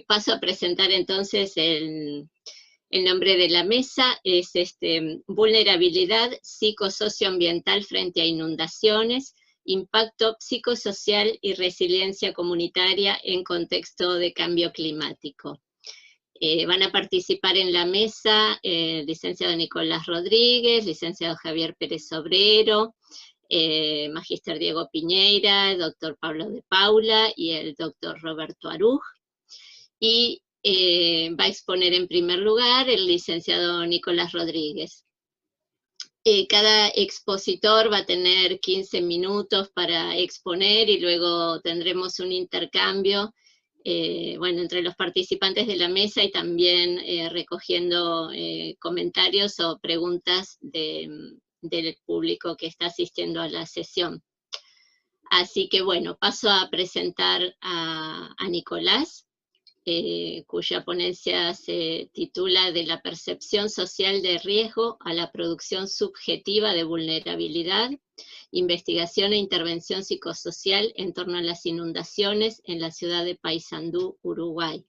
paso a presentar entonces el nombre de la mesa. Es vulnerabilidad psicosocioambiental frente a inundaciones, impacto psicosocial y resiliencia comunitaria en contexto de cambio climático. Van a participar en la mesa el licenciado Nicolás Rodríguez, licenciado Javier Pérez Sobrero, magíster Diego Piñeira, el doctor Pablo de Paula y el doctor Roberto Aruj. Y va a exponer en primer lugar el licenciado Nicolás Rodríguez. Cada expositor va a tener 15 minutos para exponer y luego tendremos un intercambio entre los participantes de la mesa y también recogiendo comentarios o preguntas del público que está asistiendo a la sesión. Así que bueno, paso a presentar a Nicolás, cuya ponencia se titula De la percepción social de riesgo a la producción subjetiva de vulnerabilidad, investigación e intervención psicosocial en torno a las inundaciones en la ciudad de Paysandú, Uruguay.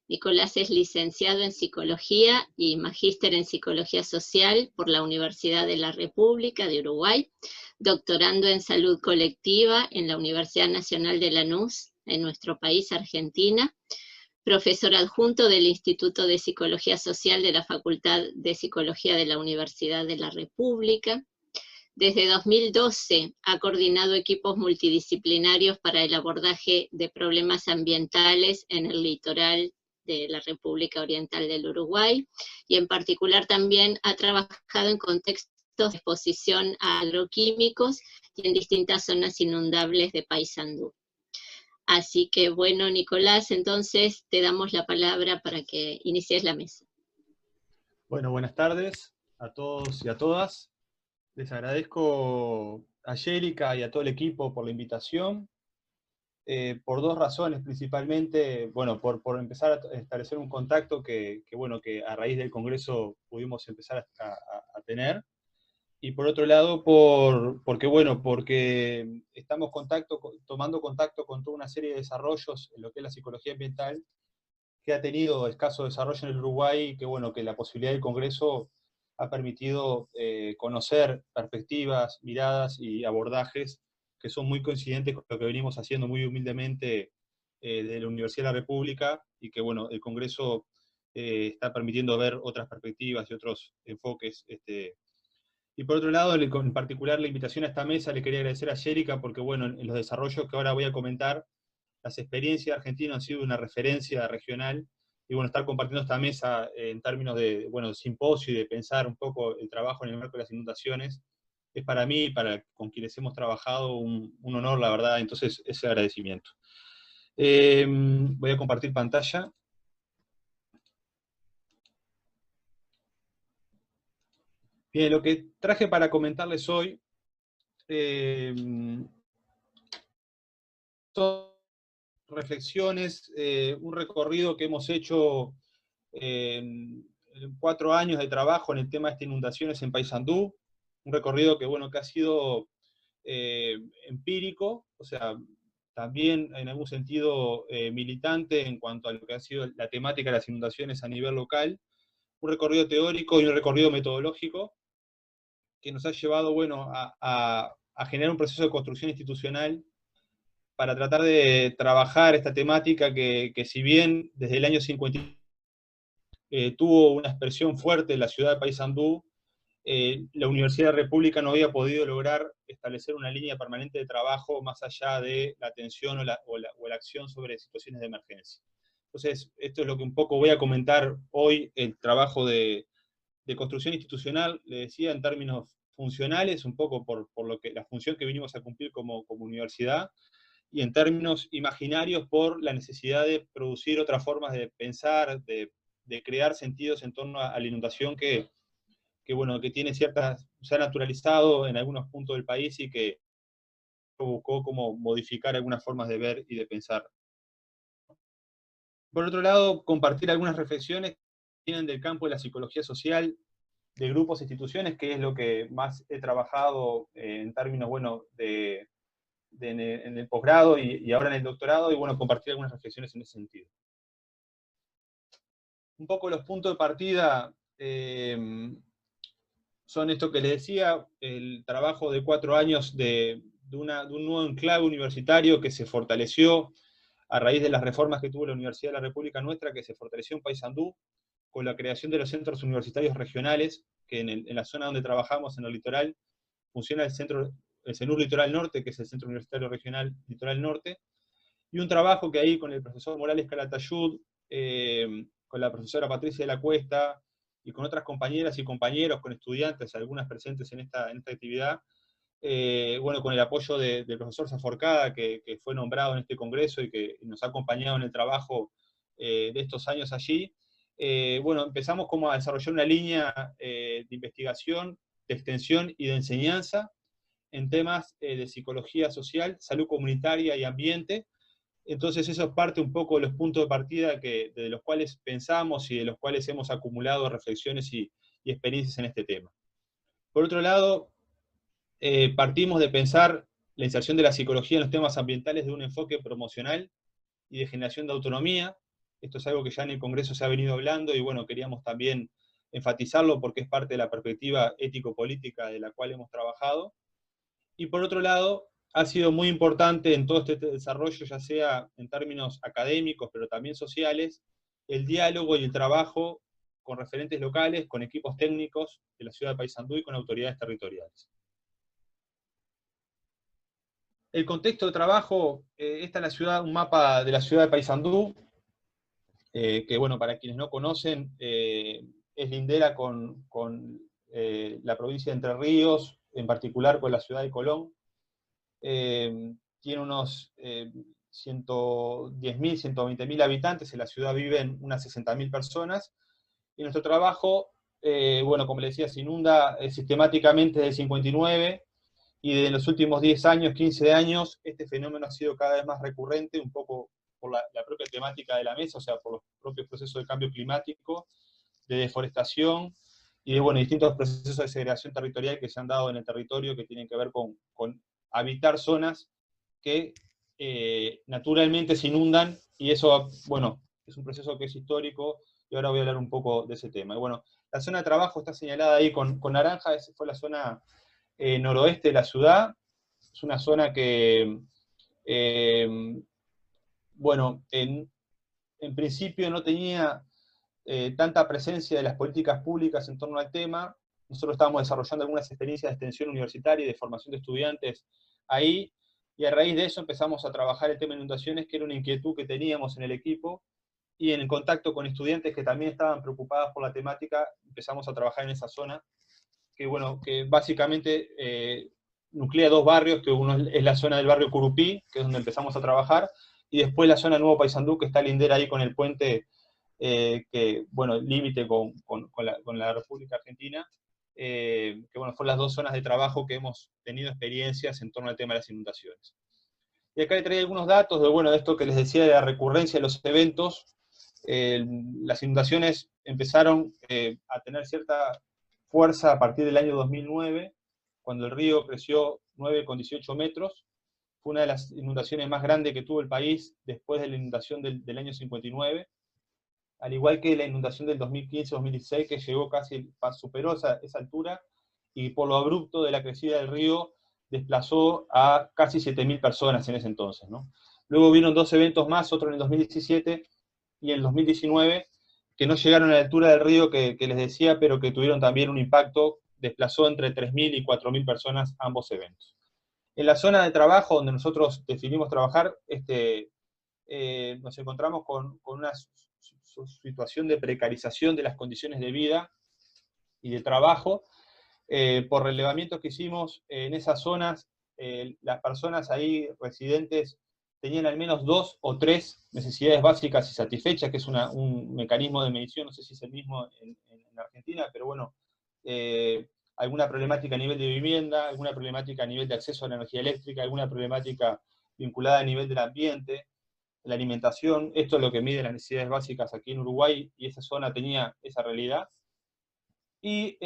Nicolás es licenciado en Psicología y magíster en Psicología Social por la Universidad de la República de Uruguay, doctorando en Salud Colectiva en la Universidad Nacional de Lanús, en nuestro país, Argentina, profesor adjunto del Instituto de Psicología Social de la Facultad de Psicología de la Universidad de la República. Desde 2012 ha coordinado equipos multidisciplinarios para el abordaje de problemas ambientales en el litoral de la República Oriental del Uruguay, y en particular también ha trabajado en contextos de exposición a agroquímicos y en distintas zonas inundables de Paysandú. Así que bueno, Nicolás, entonces te damos la palabra para que inicies la mesa. Bueno, buenas tardes a todos y a todas. Les agradezco a Yérica y a todo el equipo por la invitación, por dos razones principalmente. Bueno, por empezar a establecer un contacto que a raíz del Congreso pudimos empezar a tener. Y por otro lado, porque estamos tomando contacto con toda una serie de desarrollos en lo que es la psicología ambiental, que ha tenido escaso desarrollo en el Uruguay, y que la posibilidad del Congreso ha permitido conocer perspectivas, miradas y abordajes que son muy coincidentes con lo que venimos haciendo muy humildemente de la Universidad de la República, y que el Congreso está permitiendo ver otras perspectivas y otros enfoques. Y por otro lado, en particular la invitación a esta mesa le quería agradecer a Yérica, porque en los desarrollos que ahora voy a comentar, las experiencias argentinas han sido una referencia regional, y estar compartiendo esta mesa en términos de simposio y de pensar un poco el trabajo en el marco de las inundaciones, es para mí y con quienes hemos trabajado un honor, la verdad. Entonces, ese agradecimiento. Voy a compartir pantalla. Bien, lo que traje para comentarles hoy son reflexiones, un recorrido que hemos hecho en 4 años de trabajo en el tema de estas inundaciones en Paysandú, un recorrido que ha sido empírico, o sea, también en algún sentido militante en cuanto a lo que ha sido la temática de las inundaciones a nivel local, un recorrido teórico y un recorrido metodológico que nos ha llevado a generar un proceso de construcción institucional para tratar de trabajar esta temática que si bien desde el año 50 tuvo una expresión fuerte en la ciudad de Paysandú, la Universidad de la República no había podido lograr establecer una línea permanente de trabajo más allá de la atención o la acción sobre situaciones de emergencia. Entonces, esto es lo que un poco voy a comentar hoy, el trabajo de construcción institucional, le decía, en términos funcionales, un poco por la función que vinimos a cumplir como universidad, y en términos imaginarios por la necesidad de producir otras formas de pensar, de crear sentidos en torno a la inundación que se ha naturalizado en algunos puntos del país, y que buscó como modificar algunas formas de ver y de pensar. Por otro lado, compartir algunas reflexiones que vienen del campo de la psicología social, de grupos e instituciones, que es lo que más he trabajado en términos de en el posgrado y ahora en el doctorado, y bueno, compartir algunas reflexiones en ese sentido. Un poco los puntos de partida son esto que les decía, el trabajo de 4 años de un nuevo enclave universitario que se fortaleció a raíz de las reformas que tuvo la Universidad de la República Nuestra, que se fortaleció en Paysandú, con la creación de los centros universitarios regionales, que en la zona donde trabajamos, en el litoral, funciona el CENUR Litoral Norte, que es el Centro Universitario Regional Litoral Norte, y un trabajo que ahí con el profesor Morales Calatayud, con la profesora Patricia de la Cuesta, y con otras compañeras y compañeros, con estudiantes, algunas presentes en esta actividad, bueno, con el apoyo del profesor Zaforcada, que fue nombrado en este congreso y que nos ha acompañado en el trabajo de estos años allí, bueno, empezamos como a desarrollar una línea de investigación, de extensión y de enseñanza en temas de psicología social, salud comunitaria y ambiente. Entonces eso es parte un poco de los puntos de partida de los cuales pensamos y de los cuales hemos acumulado reflexiones y experiencias en este tema. Por otro lado, partimos de pensar la inserción de la psicología en los temas ambientales de un enfoque promocional y de generación de autonomía. Esto es algo que ya en el Congreso se ha venido hablando y bueno, queríamos también enfatizarlo porque es parte de la perspectiva ético-política de la cual hemos trabajado. Y por otro lado, ha sido muy importante en todo este desarrollo, ya sea en términos académicos, pero también sociales, el diálogo y el trabajo con referentes locales, con equipos técnicos de la ciudad de Paysandú y con autoridades territoriales. El contexto de trabajo, esta es la ciudad, un mapa de la ciudad de Paysandú, que bueno, para quienes no conocen, es lindera con la provincia de Entre Ríos, en particular con la ciudad de Colón. Tiene unos 110.000, 120.000 habitantes, en la ciudad viven unas 60.000 personas, y nuestro trabajo, bueno, como les decía, se inunda sistemáticamente desde el 59, y desde los últimos 10 años, 15 años, este fenómeno ha sido cada vez más recurrente, un poco por la propia temática de la mesa, o sea, por los propios procesos de cambio climático, de deforestación, y de bueno, distintos procesos de segregación territorial que se han dado en el territorio que tienen que ver con habitar zonas que naturalmente se inundan, y eso, bueno, es un proceso que es histórico, y ahora voy a hablar un poco de ese tema. Y bueno, la zona de trabajo está señalada ahí con naranja, esa fue la zona noroeste de la ciudad, es una zona que, bueno, en principio no tenía tanta presencia de las políticas públicas en torno al tema. Nosotros estábamos desarrollando algunas experiencias de extensión universitaria y de formación de estudiantes ahí, y a raíz de eso empezamos a trabajar el tema de inundaciones, que era una inquietud que teníamos en el equipo, y en contacto con estudiantes que también estaban preocupados por la temática, empezamos a trabajar en esa zona, que bueno, que básicamente nuclea 2 barrios, que uno es la zona del barrio Curupí, que es donde empezamos a trabajar, y después la zona Nuevo Paysandú, que está lindera ahí con el puente, que, bueno, límite con la República Argentina, que bueno, fueron las 2 zonas de trabajo que hemos tenido experiencias en torno al tema de las inundaciones. Y acá le traía algunos datos de, bueno, de esto que les decía de la recurrencia de los eventos. Las inundaciones empezaron a tener cierta fuerza a partir del año 2009, cuando el río creció 9,18 metros. Fue una de las inundaciones más grandes que tuvo el país después de la inundación del año 59, al igual que la inundación del 2015-2016, que llegó casi, superó esa altura, y por lo abrupto de la crecida del río, desplazó a casi 7.000 personas en ese entonces, ¿no? Luego vieron 2 eventos más, otro en el 2017 y en el 2019, que no llegaron a la altura del río que les decía, pero que tuvieron también un impacto, desplazó entre 3.000 y 4.000 personas ambos eventos. En la zona de trabajo donde nosotros definimos trabajar, nos encontramos con una situación de precarización de las condiciones de vida y de trabajo. Por relevamientos que hicimos en esas zonas, las personas ahí residentes tenían al menos 2 o 3 necesidades básicas y satisfechas, que es un mecanismo de medición, no sé si es el mismo en Argentina, pero bueno, alguna problemática a nivel de vivienda, alguna problemática a nivel de acceso a la energía eléctrica, alguna problemática vinculada a nivel del ambiente, la alimentación. Esto es lo que mide las necesidades básicas aquí en Uruguay, y esa zona tenía esa realidad. Y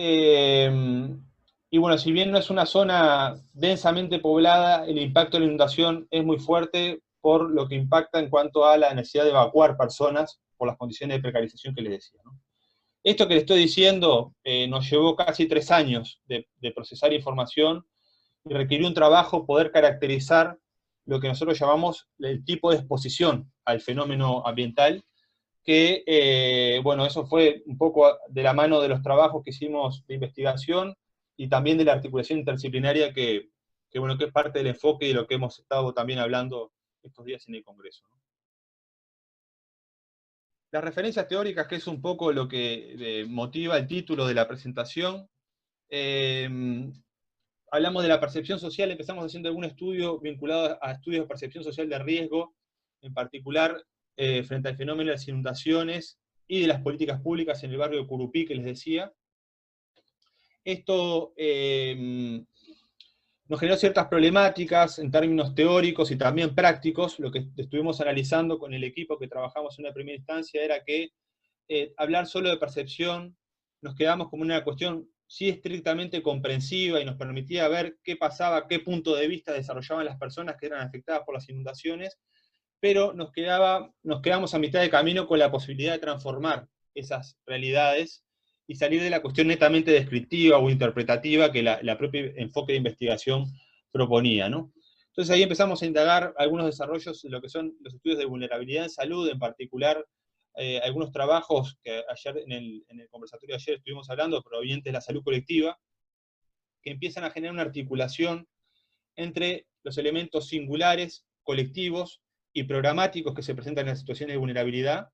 Y bueno, si bien no es una zona densamente poblada, el impacto de la inundación es muy fuerte por lo que impacta en cuanto a la necesidad de evacuar personas por las condiciones de precarización que les decía, ¿no? Esto que le estoy diciendo nos llevó casi 3 años de procesar información y requirió un trabajo poder caracterizar lo que nosotros llamamos el tipo de exposición al fenómeno ambiental, que, bueno, eso fue un poco de la mano de los trabajos que hicimos de investigación y también de la articulación interdisciplinaria bueno, que es parte del enfoque y de lo que hemos estado también hablando estos días en el Congreso, ¿no? Las referencias teóricas, que es un poco lo que motiva el título de la presentación, eh, hablamos de la percepción social, empezamos haciendo algún estudio vinculado a estudios de percepción social de riesgo, en particular frente al fenómeno de las inundaciones y de las políticas públicas en el barrio de Curupí, que les decía. Esto nos generó ciertas problemáticas en términos teóricos y también prácticos. Lo que estuvimos analizando con el equipo que trabajamos en una primera instancia era que hablar solo de percepción nos quedamos como una cuestión sí estrictamente comprensiva y nos permitía ver qué pasaba, qué punto de vista desarrollaban las personas que eran afectadas por las inundaciones, pero nos quedamos a mitad de camino con la posibilidad de transformar esas realidades y salir de la cuestión netamente descriptiva o interpretativa que la propia enfoque de investigación proponía, ¿no? Entonces ahí empezamos a indagar algunos desarrollos en lo que son los estudios de vulnerabilidad en salud, en particular algunos trabajos que ayer en el conversatorio de ayer estuvimos hablando, provenientes de la salud colectiva, que empiezan a generar una articulación entre los elementos singulares, colectivos y programáticos que se presentan en las situaciones de vulnerabilidad.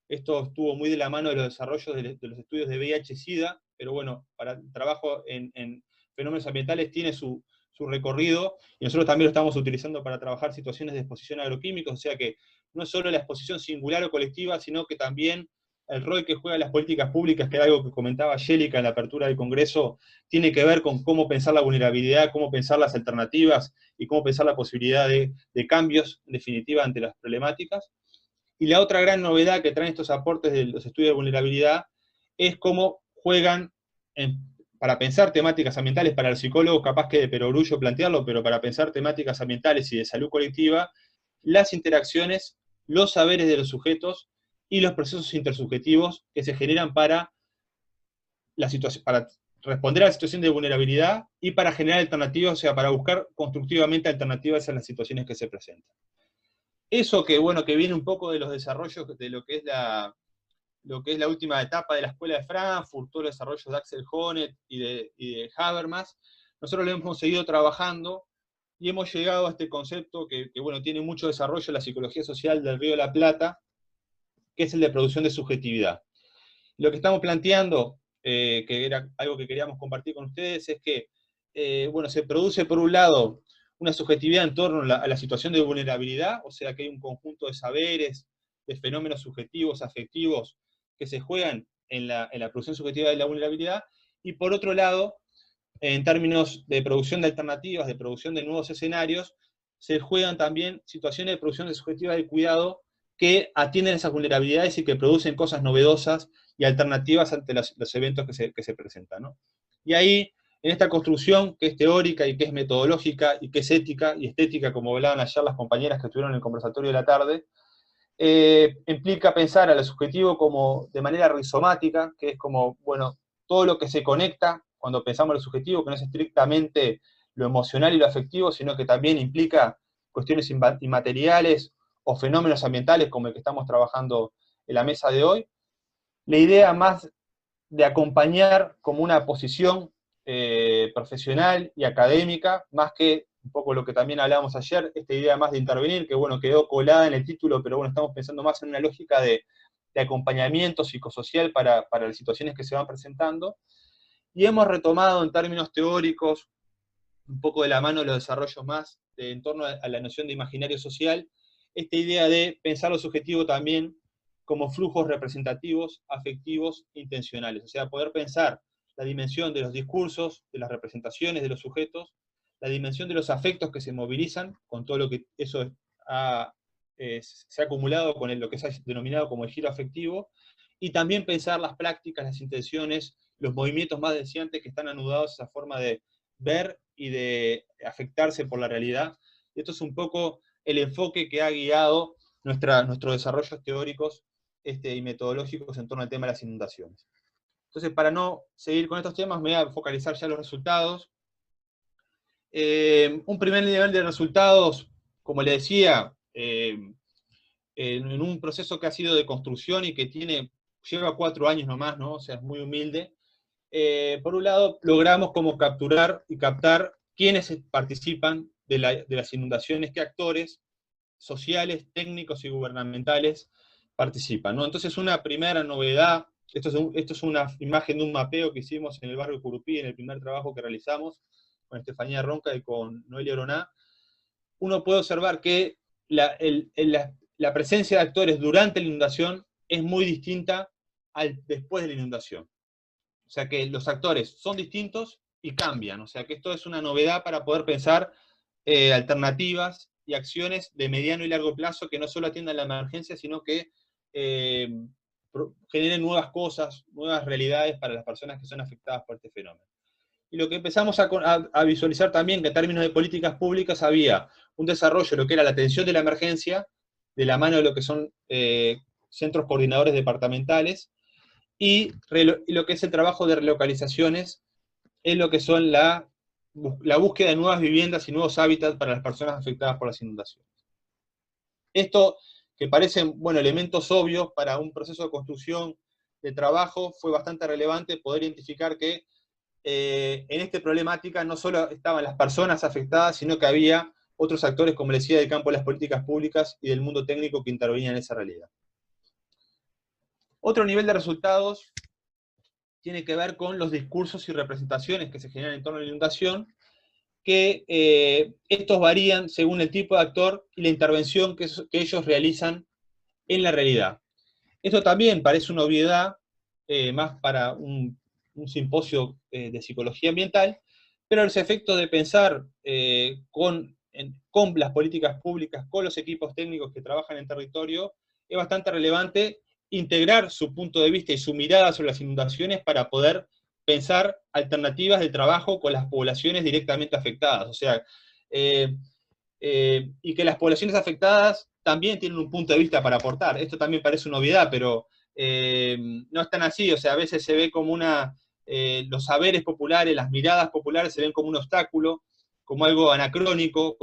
Esto estuvo muy de la mano de los desarrollos de los estudios de VIH-Sida, pero bueno, para el trabajo en fenómenos ambientales tiene su recorrido, y nosotros también lo estamos utilizando para trabajar situaciones de exposición a agroquímicos, o sea que no es solo la exposición singular o colectiva, sino que también el rol que juegan las políticas públicas, que era algo que comentaba Angélica en la apertura del Congreso, tiene que ver con cómo pensar la vulnerabilidad, cómo pensar las alternativas y cómo pensar la posibilidad de cambios, en definitiva, ante las problemáticas. Y la otra gran novedad que traen estos aportes de los estudios de vulnerabilidad es cómo juegan para pensar temáticas ambientales, para el psicólogo capaz que de perogrullo plantearlo, pero para pensar temáticas ambientales y de salud colectiva, las interacciones, los saberes de los sujetos y los procesos intersubjetivos que se generan para responder a la situación de vulnerabilidad y para generar alternativas, o sea, para buscar constructivamente alternativas a las situaciones que se presentan. Eso que, bueno, que viene un poco de los desarrollos de lo que es la última etapa de la Escuela de Frankfurt, todos los desarrollos de Axel Honneth y de Habermas, nosotros lo hemos seguido trabajando y hemos llegado a este concepto que bueno, tiene mucho desarrollo en la psicología social del Río de la Plata, que es el de producción de subjetividad. Lo que estamos planteando, que era algo que queríamos compartir con ustedes, es que bueno, se produce por un lado una subjetividad en torno a la situación de vulnerabilidad, o sea que hay un conjunto de saberes, de fenómenos subjetivos, afectivos, que se juegan en la producción subjetiva de la vulnerabilidad, y por otro lado, en términos de producción de alternativas, de producción de nuevos escenarios, se juegan también situaciones de producción de subjetiva del cuidado que atienden esas vulnerabilidades y que producen cosas novedosas y alternativas ante los eventos que se presentan, ¿no? Y ahí, en esta construcción que es teórica y que es metodológica y que es ética y estética, como hablaban ayer las compañeras que estuvieron en el conversatorio de la tarde, implica pensar a lo subjetivo como de manera rizomática, que es como, bueno, todo lo que se conecta cuando pensamos en lo subjetivo, que no es estrictamente lo emocional y lo afectivo, sino que también implica cuestiones inmateriales o fenómenos ambientales como el que estamos trabajando en la mesa de hoy. La idea más de acompañar como una posición profesional y académica, más que un poco lo que también hablábamos ayer, esta idea más de intervenir, que bueno, quedó colada en el título, pero bueno, estamos pensando más en una lógica de acompañamiento psicosocial para las situaciones que se van presentando, y hemos retomado en términos teóricos, un poco de la mano de los desarrollos más en torno a la noción de imaginario social, esta idea de pensar lo subjetivo también como flujos representativos, afectivos, intencionales. O sea, poder pensar la dimensión de los discursos, de las representaciones de los sujetos, la dimensión de los afectos que se movilizan, con todo lo que eso se ha acumulado con lo que se ha denominado como el giro afectivo, y también pensar las prácticas, las intenciones, los movimientos más deseantes que están anudados a esa forma de ver y de afectarse por la realidad. Esto es un poco el enfoque que ha guiado nuestros desarrollos teóricos y metodológicos en torno al tema de las inundaciones. Entonces, para no seguir con estos temas, me voy a focalizar ya en los resultados. Un primer nivel de resultados, como le decía, en un proceso que ha sido de construcción y que lleva 4 años nomás, ¿no? O sea, es muy humilde. Por un lado, logramos como capturar y captar quiénes participan de las inundaciones, qué actores sociales, técnicos y gubernamentales participan, ¿no? Entonces, una primera novedad, esto es una imagen de un mapeo que hicimos en el barrio Curupí, en el primer trabajo que realizamos con Estefanía Ronca y con Noelia Oroná. Uno puede observar que la presencia de actores durante la inundación es muy distinta al después de la inundación. O sea que los actores son distintos y cambian. O sea que esto es una novedad para poder pensar alternativas y acciones de mediano y largo plazo que no solo atiendan la emergencia, sino que generen nuevas cosas, nuevas realidades para las personas que son afectadas por este fenómeno. Y lo que empezamos a visualizar también, que en términos de políticas públicas había un desarrollo de lo que era la atención de la emergencia, de la mano de lo que son centros coordinadores departamentales, y lo que es el trabajo de relocalizaciones, es lo que son la búsqueda de nuevas viviendas y nuevos hábitats para las personas afectadas por las inundaciones. Esto, que parecen, bueno, elementos obvios para un proceso de construcción de trabajo, fue bastante relevante poder identificar que en esta problemática no solo estaban las personas afectadas, sino que había otros actores, como les decía, del campo de las políticas públicas y del mundo técnico que intervenían en esa realidad. Otro nivel de resultados tiene que ver con los discursos y representaciones que se generan en torno a la inundación, que estos varían según el tipo de actor y la intervención que ellos realizan en la realidad. Esto también parece una obviedad, más para un simposio de psicología ambiental, pero los efectos de pensar con las políticas públicas, con los equipos técnicos que trabajan en territorio, es bastante relevante integrar su punto de vista y su mirada sobre las inundaciones para poder pensar alternativas de trabajo con las poblaciones directamente afectadas. O sea, y que las poblaciones afectadas también tienen un punto de vista para aportar. Esto también parece una obviedad, pero no es tan así. O sea, a veces se ve como los saberes populares, las miradas populares se ven como un obstáculo, como algo anacrónico,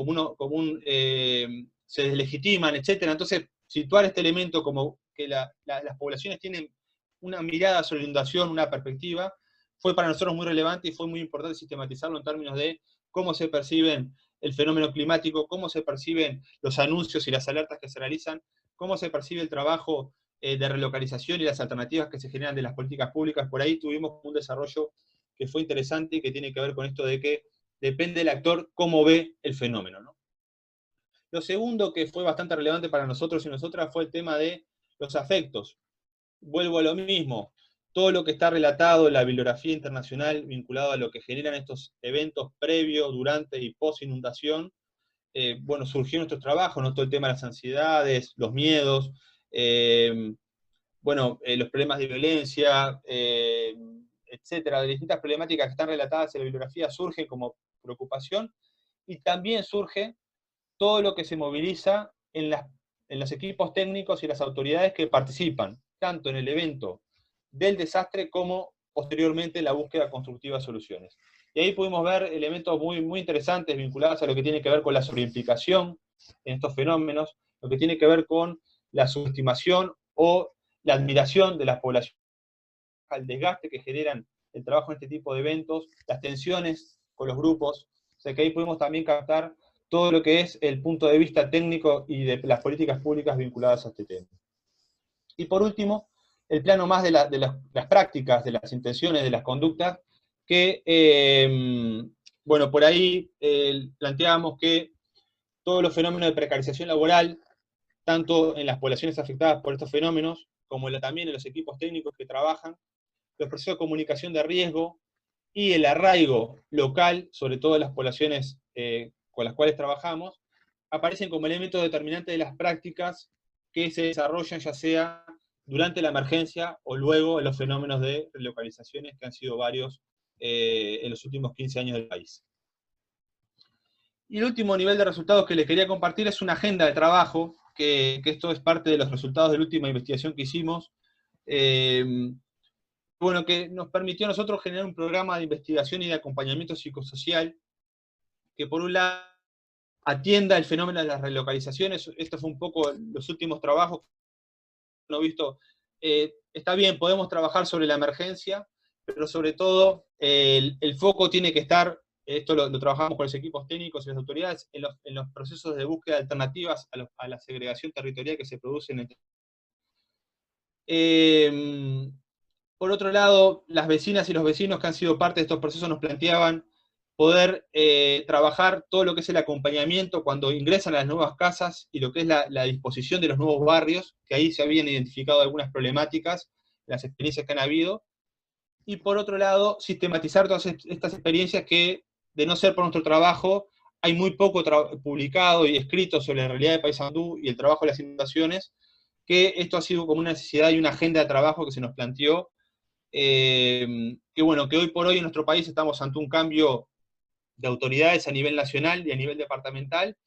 se deslegitiman, etc. Entonces, situar este elemento como que las poblaciones tienen una mirada sobre la inundación, una perspectiva, fue para nosotros muy relevante y fue muy importante sistematizarlo en términos de cómo se perciben el fenómeno climático, cómo se perciben los anuncios y las alertas que se realizan, cómo se percibe el trabajo de relocalización y las alternativas que se generan de las políticas públicas. Por ahí tuvimos un desarrollo que fue interesante y que tiene que ver con esto de que depende del actor cómo ve el fenómeno, ¿no? Lo segundo que fue bastante relevante para nosotros y nosotras fue el tema de los afectos. Vuelvo a lo mismo. Todo lo que está relatado en la bibliografía internacional vinculado a lo que generan estos eventos previos, durante y post inundación, bueno, surgió nuestro trabajo, ¿no? Todo el tema de las ansiedades, los miedos, bueno, los problemas de violencia, etcétera, de distintas problemáticas que están relatadas en la bibliografía surgen como preocupación, y también surge todo lo que se moviliza en los equipos técnicos y las autoridades que participan, tanto en el evento del desastre como posteriormente en la búsqueda constructiva de soluciones. Y ahí pudimos ver elementos muy, muy interesantes vinculados a lo que tiene que ver con la sobreimplicación en estos fenómenos, lo que tiene que ver con la subestimación o la admiración de las poblaciones al desgaste que generan el trabajo en este tipo de eventos, las tensiones con los grupos. O sea que ahí pudimos también captar todo lo que es el punto de vista técnico y de las políticas públicas vinculadas a este tema. Y por último, el plano más de las prácticas, de las intenciones, de las conductas, que, bueno, por ahí planteábamos que todos los fenómenos de precarización laboral, tanto en las poblaciones afectadas por estos fenómenos, como también en los equipos técnicos que trabajan, los procesos de comunicación de riesgo y el arraigo local, sobre todo en las poblaciones con las cuales trabajamos, aparecen como elementos determinantes de las prácticas que se desarrollan ya sea durante la emergencia o luego en los fenómenos de relocalizaciones que han sido varios en los últimos 15 años del país. Y el último nivel de resultados que les quería compartir es una agenda de trabajo, que esto es parte de los resultados de la última investigación que hicimos, bueno, que nos permitió a nosotros generar un programa de investigación y de acompañamiento psicosocial, que por un lado atienda el fenómeno de las relocalizaciones. Esto fue un poco los últimos trabajos que hemos visto. Está bien, podemos trabajar sobre la emergencia, pero sobre todo el foco tiene que estar, esto lo trabajamos con los equipos técnicos y las autoridades, en los procesos de búsqueda de alternativas a la segregación territorial que se producen. Por otro lado, las vecinas y los vecinos que han sido parte de estos procesos nos planteaban poder trabajar todo lo que es el acompañamiento cuando ingresan a las nuevas casas y lo que es la disposición de los nuevos barrios, que ahí se habían identificado algunas problemáticas, las experiencias que han habido. Y por otro lado, sistematizar todas estas experiencias que, de no ser por nuestro trabajo, hay muy poco publicado y escrito sobre la realidad de Paysandú y el trabajo de las inundaciones, que esto ha sido como una necesidad y una agenda de trabajo que se nos planteó, que bueno, que hoy por hoy en nuestro país estamos ante un cambio de autoridades a nivel nacional y a nivel departamental,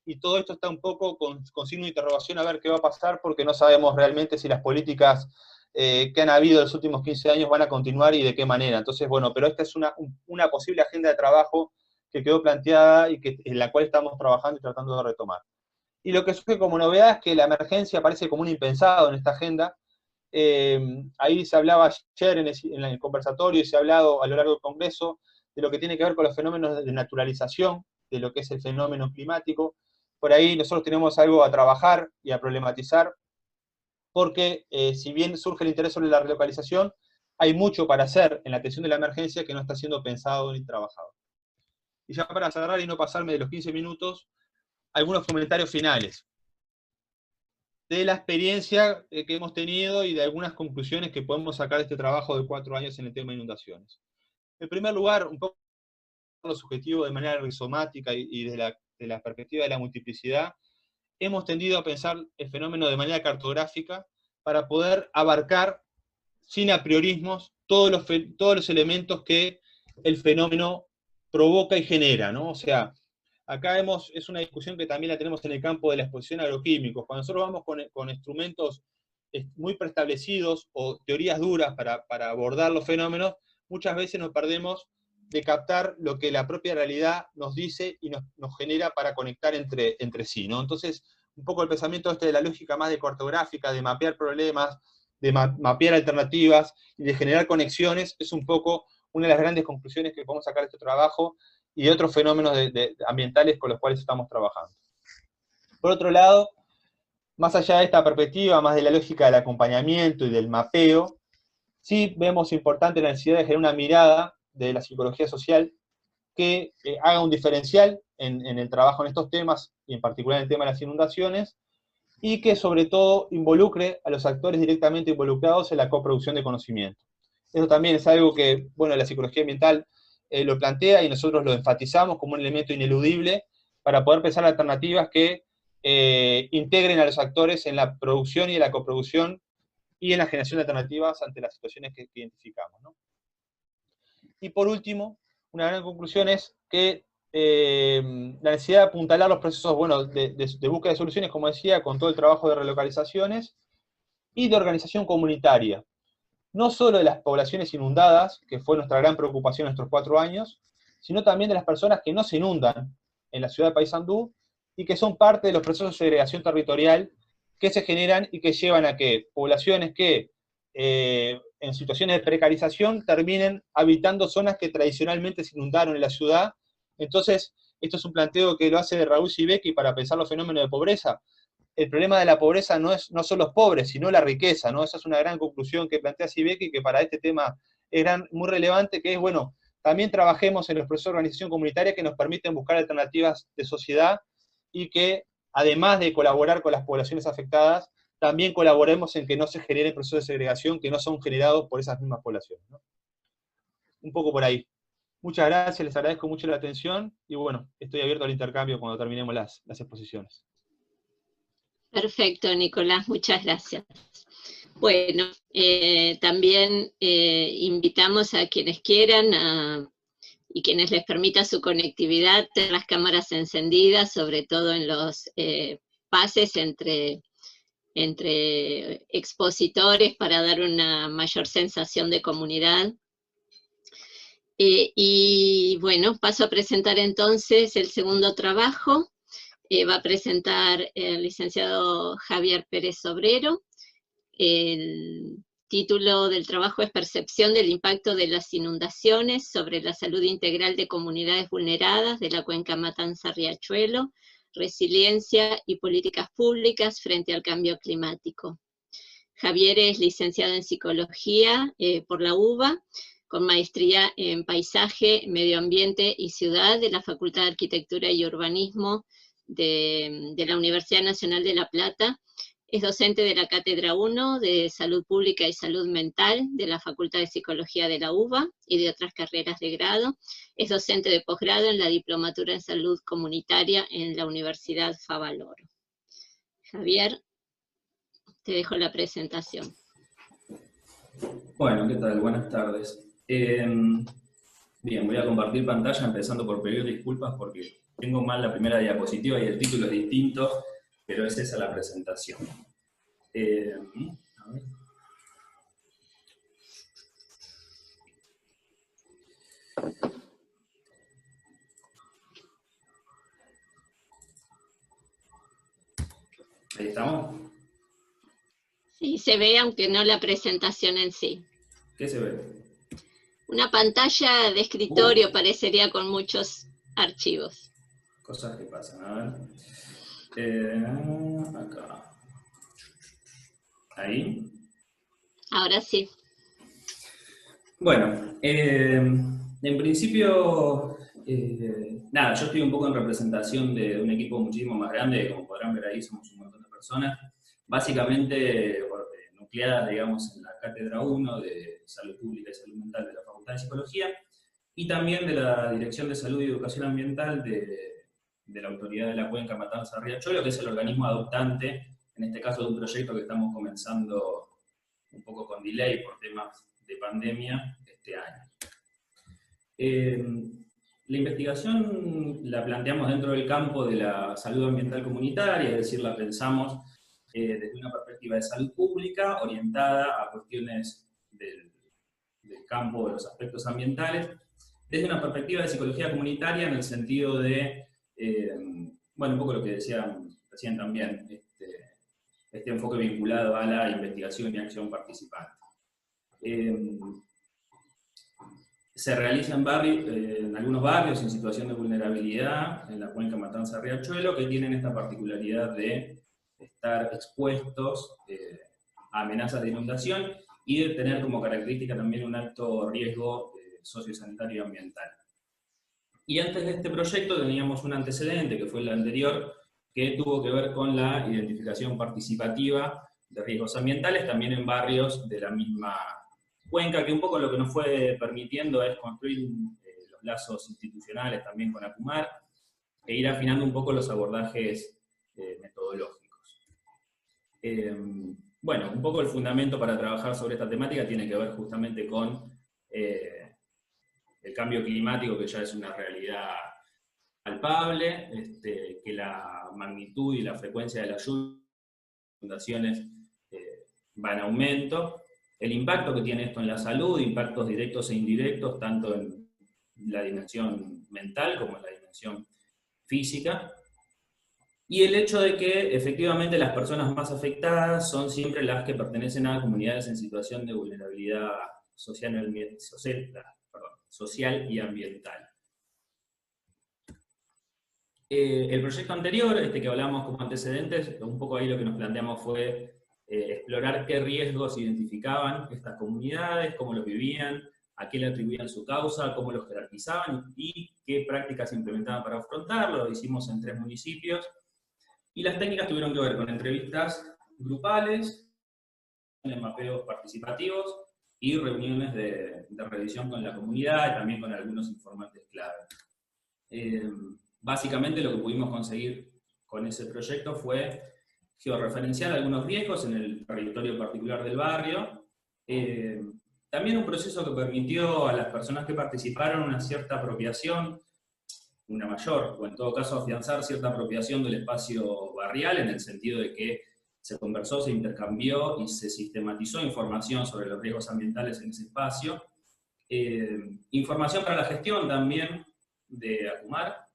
y todo esto está un poco con signo de interrogación a ver qué va a pasar, porque no sabemos realmente si las políticas que han habido en los últimos 15 años van a continuar y de qué manera. Entonces, bueno, pero esta es una posible agenda de trabajo que quedó planteada y en la cual estamos trabajando y tratando de retomar. Y lo que surge como novedad es que la emergencia aparece como un impensado en esta agenda. Ahí se hablaba ayer en el conversatorio y se ha hablado a lo largo del Congreso de lo que tiene que ver con los fenómenos de naturalización, de lo que es el fenómeno climático. Por ahí nosotros tenemos algo a trabajar y a problematizar, porque si bien surge el interés sobre la relocalización, hay mucho para hacer en la atención de la emergencia que no está siendo pensado ni trabajado. Y ya para cerrar y no pasarme de los 15 minutos, algunos comentarios finales de la experiencia que hemos tenido y de algunas conclusiones que podemos sacar de este trabajo de 4 años en el tema de inundaciones. En primer lugar, un poco lo subjetivo de manera rizomática y de la perspectiva de la multiplicidad, hemos tendido a pensar el fenómeno de manera cartográfica para poder abarcar sin apriorismos todos los elementos que el fenómeno provoca y genera, ¿no? O sea, acá es una discusión que también la tenemos en el campo de la exposición a agroquímicos. Cuando nosotros vamos con instrumentos muy preestablecidos o teorías duras para abordar los fenómenos, muchas veces nos perdemos de captar lo que la propia realidad nos dice y nos genera para conectar entre sí, ¿no? Entonces, un poco el pensamiento de la lógica más de cartográfica, de mapear problemas, de mapear alternativas y de generar conexiones, es un poco una de las grandes conclusiones que podemos sacar de este trabajo y de otros fenómenos ambientales con los cuales estamos trabajando. Por otro lado, más allá de esta perspectiva, más de la lógica del acompañamiento y del mapeo, sí vemos importante la necesidad de generar una mirada de la psicología social que haga un diferencial en el trabajo en estos temas, y en particular en el tema de las inundaciones, y que sobre todo involucre a los actores directamente involucrados en la coproducción de conocimiento. Eso también es algo que, bueno, la psicología ambiental lo plantea y nosotros lo enfatizamos como un elemento ineludible para poder pensar alternativas que integren a los actores en la producción y en la coproducción y en la generación de alternativas ante las situaciones que identificamos, ¿no? Y por último, una gran conclusión es que la necesidad de apuntalar los procesos, bueno, de búsqueda de soluciones, como decía, con todo el trabajo de relocalizaciones y de organización comunitaria. No solo de las poblaciones inundadas, que fue nuestra gran preocupación en estos 4 años, sino también de las personas que no se inundan en la ciudad de Paysandú y que son parte de los procesos de segregación territorial que se generan y que llevan a que poblaciones que en situaciones de precarización terminen habitando zonas que tradicionalmente se inundaron en la ciudad. Entonces, esto es un planteo que lo hace Raúl Sibeki para pensar los fenómenos de pobreza. El problema de la pobreza no son los pobres, sino la riqueza, ¿no? Esa es una gran conclusión que plantea Sibeki, que para este tema es muy relevante, que es, bueno, también trabajemos en los procesos de organización comunitaria que nos permiten buscar alternativas de sociedad y que, además de colaborar con las poblaciones afectadas, también colaboremos en que no se generen procesos de segregación que no son generados por esas mismas poblaciones, ¿no? Un poco por ahí. Muchas gracias, les agradezco mucho la atención y bueno, estoy abierto al intercambio cuando terminemos las exposiciones. Perfecto, Nicolás, muchas gracias. Bueno, también invitamos a quienes quieran y quienes les permita su conectividad, tener las cámaras encendidas, sobre todo en los pases entre expositores para dar una mayor sensación de comunidad. Y bueno, paso a presentar entonces el segundo trabajo. Va a presentar el licenciado Javier Pérez Sobrero. El título del trabajo es Percepción del impacto de las inundaciones sobre la salud integral de comunidades vulneradas de la cuenca Matanza-Riachuelo, resiliencia y políticas públicas frente al cambio climático. Javier es licenciado en Psicología por la UBA, con maestría en Paisaje, Medio Ambiente y Ciudad de la Facultad de Arquitectura y Urbanismo de la Universidad Nacional de La Plata. Es docente de la Cátedra 1 de Salud Pública y Salud Mental de la Facultad de Psicología de la UBA y de otras carreras de grado. Es docente de posgrado en la Diplomatura en Salud Comunitaria en la Universidad Favaloro. Javier, te dejo la presentación. Bueno, ¿qué tal? Buenas tardes. Bien, voy a compartir pantalla empezando por pedir disculpas porque tengo mal la primera diapositiva y el título es distinto, pero es esa la presentación. A ver. Ahí estamos. Sí, se ve, aunque no la presentación en sí. ¿Qué se ve? Una pantalla de escritorio parecería con muchos archivos. Cosas que pasan, a ver. Acá. Ahí. Ahora sí. Bueno, en principio, nada, yo estoy un poco en representación de un equipo muchísimo más grande, como podrán ver ahí somos un montón de personas, básicamente nucleadas, digamos, en la Cátedra 1 de Salud Pública y Salud Mental de la Facultad de Psicología, y también de la Dirección de Salud y Educación Ambiental de la Autoridad de la Cuenca Matanza-Riachuelo, que es el organismo adoptante, en este caso de un proyecto que estamos comenzando un poco con delay por temas de pandemia este año. La investigación la planteamos dentro del campo de la salud ambiental comunitaria, es decir, la pensamos desde una perspectiva de salud pública orientada a cuestiones del campo de los aspectos ambientales, desde una perspectiva de psicología comunitaria en el sentido de, bueno, un poco lo que decían recién también, este enfoque vinculado a la investigación y acción participante. Se realiza en algunos barrios en situación de vulnerabilidad, en la cuenca Matanza-Riachuelo, que tienen esta particularidad de estar expuestos a amenazas de inundación y de tener como característica también un alto riesgo sociosanitario y ambiental. Y antes de este proyecto teníamos un antecedente, que fue el anterior, que tuvo que ver con la identificación participativa de riesgos ambientales, también en barrios de la misma cuenca, que un poco lo que nos fue permitiendo es construir los lazos institucionales también con ACUMAR, e ir afinando un poco los abordajes metodológicos. Bueno, un poco el fundamento para trabajar sobre esta temática tiene que ver justamente con el cambio climático, que ya es una realidad palpable, que la magnitud y la frecuencia de las lluvias y inundaciones va en aumento, el impacto que tiene esto en la salud, impactos directos e indirectos, tanto en la dimensión mental como en la dimensión física, y el hecho de que efectivamente las personas más afectadas son siempre las que pertenecen a comunidades en situación de vulnerabilidad social y ambiental. El proyecto anterior, que hablamos como antecedentes, un poco ahí lo que nos planteamos fue explorar qué riesgos identificaban estas comunidades, cómo los vivían, a qué le atribuían su causa, cómo los jerarquizaban y qué prácticas implementaban para afrontarlo. Lo hicimos en 3 municipios. Y las técnicas tuvieron que ver con entrevistas grupales, mapeos participativos y reuniones de revisión con la comunidad y también con algunos informantes clave. Básicamente lo que pudimos conseguir con ese proyecto fue georreferenciar algunos riesgos en el territorio particular del barrio. También un proceso que permitió a las personas que participaron una cierta apropiación, una mayor, o en todo caso afianzar cierta apropiación del espacio barrial, en el sentido de que se conversó, se intercambió y se sistematizó información sobre los riesgos ambientales en ese espacio. Información para la gestión también de ACUMAR.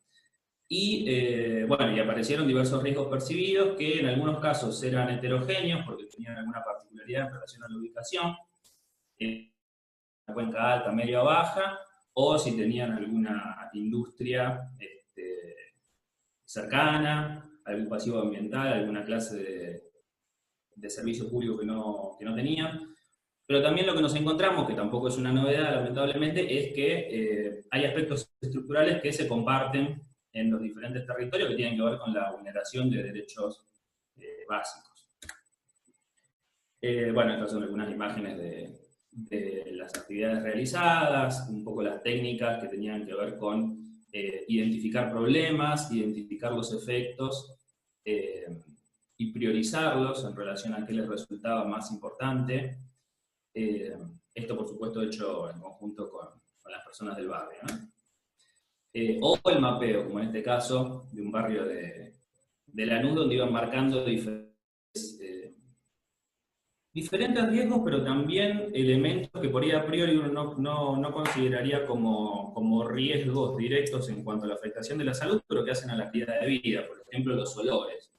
Y, bueno, y aparecieron diversos riesgos percibidos que en algunos casos eran heterogéneos porque tenían alguna particularidad en relación a la ubicación, la cuenca alta, media o baja, o si tenían alguna industria cercana, algún pasivo ambiental, alguna clase de servicio público que no tenían. Pero también lo que nos encontramos, que tampoco es una novedad lamentablemente, es que hay aspectos estructurales que se comparten en los diferentes territorios que tienen que ver con la vulneración de derechos básicos. Bueno, estas son algunas imágenes de las actividades realizadas, un poco las técnicas que tenían que ver con identificar problemas, identificar los efectos y priorizarlos en relación a qué les resultaba más importante. Esto, por supuesto, hecho en conjunto con las personas del barrio, ¿no? O el mapeo, como en este caso, de un barrio de Lanús, donde iban marcando diferentes riesgos, pero también elementos que por ahí a priori uno no consideraría como riesgos directos en cuanto a la afectación de la salud, pero que hacen a la calidad de vida. Por ejemplo, los olores.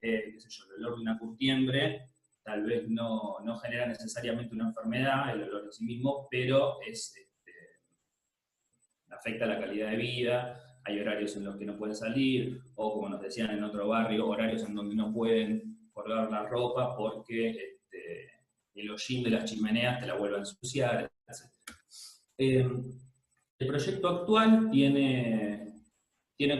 Qué sé yo, el olor de una curtiembre tal vez no genera necesariamente una enfermedad, el olor en sí mismo, pero afecta la calidad de vida. Hay horarios en los que no pueden salir, o como nos decían en otro barrio, horarios en donde no pueden colgar la ropa porque el hollín de las chimeneas te la vuelve a ensuciar, etc. El proyecto actual tiene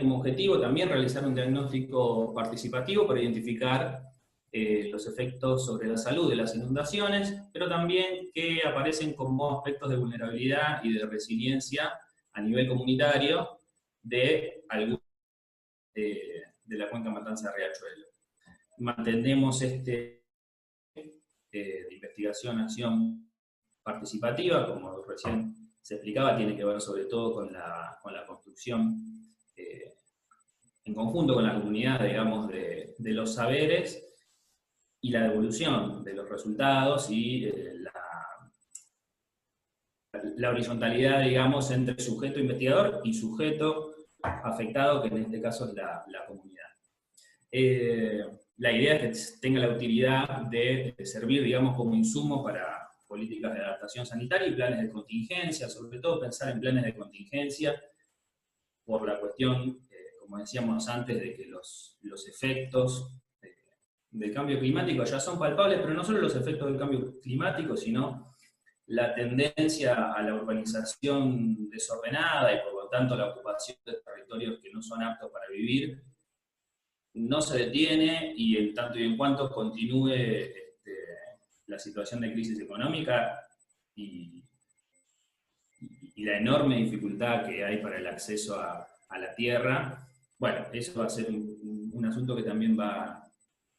como objetivo también realizar un diagnóstico participativo para identificar los efectos sobre la salud de las inundaciones, pero también que aparecen como aspectos de vulnerabilidad y de resiliencia a nivel comunitario de la cuenca Matanza-Riachuelo. Mantenemos de investigación, acción participativa, como recién se explicaba, tiene que ver sobre todo con la construcción en conjunto con la comunidad, digamos, de los saberes y la devolución de los resultados y la horizontalidad, digamos, entre sujeto investigador y sujeto afectado, que en este caso es la comunidad. La idea es que tenga la utilidad de servir, digamos, como insumo para políticas de adaptación sanitaria y planes de contingencia, sobre todo pensar en planes de contingencia por la cuestión, como decíamos antes, de que los efectos del cambio climático ya son palpables, pero no solo los efectos del cambio climático, sino la tendencia a la urbanización desordenada y por lo tanto la ocupación de territorios que no son aptos para vivir, no se detiene, y en tanto y en cuanto continúe la situación de crisis económica y la enorme dificultad que hay para el acceso a la tierra, bueno, eso va a ser un asunto que también va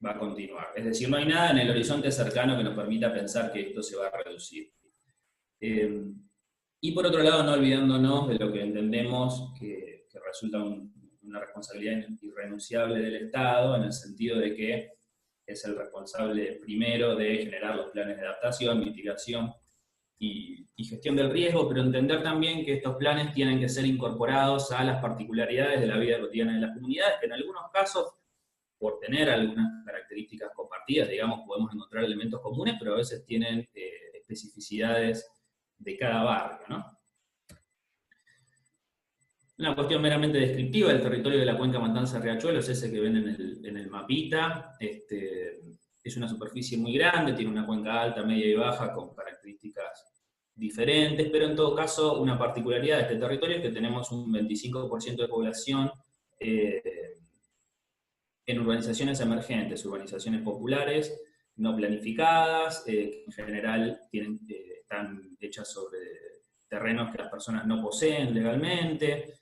a continuar. Es decir, no hay nada en el horizonte cercano que nos permita pensar que esto se va a reducir. Y por otro lado, no olvidándonos de lo que entendemos que resulta una responsabilidad irrenunciable del Estado, en el sentido de que es el responsable primero de generar los planes de adaptación, mitigación y gestión del riesgo, pero entender también que estos planes tienen que ser incorporados a las particularidades de la vida cotidiana de las comunidades, que en algunos casos, por tener algunas características compartidas, digamos, podemos encontrar elementos comunes, pero a veces tienen especificidades de cada barrio, ¿no? Una cuestión meramente descriptiva del territorio de la cuenca Matanza-Riachuelo es ese que ven en el mapita. Es una superficie muy grande, tiene una cuenca alta, media y baja con características diferentes, pero en todo caso una particularidad de este territorio es que tenemos un 25% de población en urbanizaciones emergentes, urbanizaciones populares, no planificadas, que en general están hechas sobre terrenos que las personas no poseen legalmente,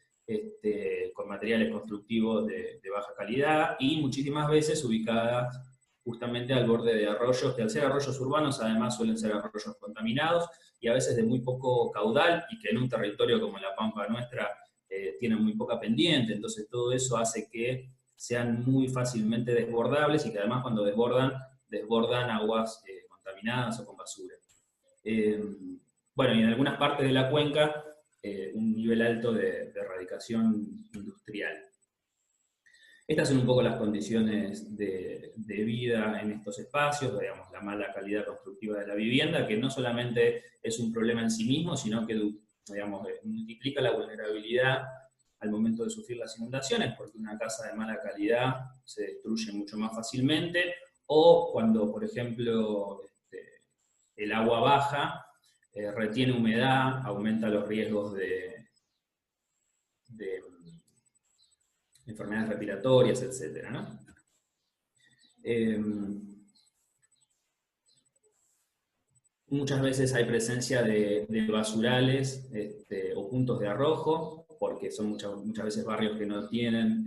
con materiales constructivos de baja calidad, y muchísimas veces ubicadas justamente al borde de arroyos, que al ser arroyos urbanos además suelen ser arroyos contaminados y a veces de muy poco caudal, y que en un territorio como la Pampa nuestra tienen muy poca pendiente, entonces todo eso hace que sean muy fácilmente desbordables y que además cuando desbordan aguas contaminadas o con basura. Bueno, y en algunas partes de la cuenca un nivel alto de erradicación industrial. Estas son un poco las condiciones de vida en estos espacios, digamos, la mala calidad constructiva de la vivienda, que no solamente es un problema en sí mismo, sino que, digamos, multiplica la vulnerabilidad al momento de sufrir las inundaciones, porque una casa de mala calidad se destruye mucho más fácilmente, o cuando, por ejemplo, el agua baja, retiene humedad, aumenta los riesgos de enfermedades respiratorias, etc., ¿no? Muchas veces hay presencia de basurales o puntos de arrojo, porque son muchas veces barrios que no tienen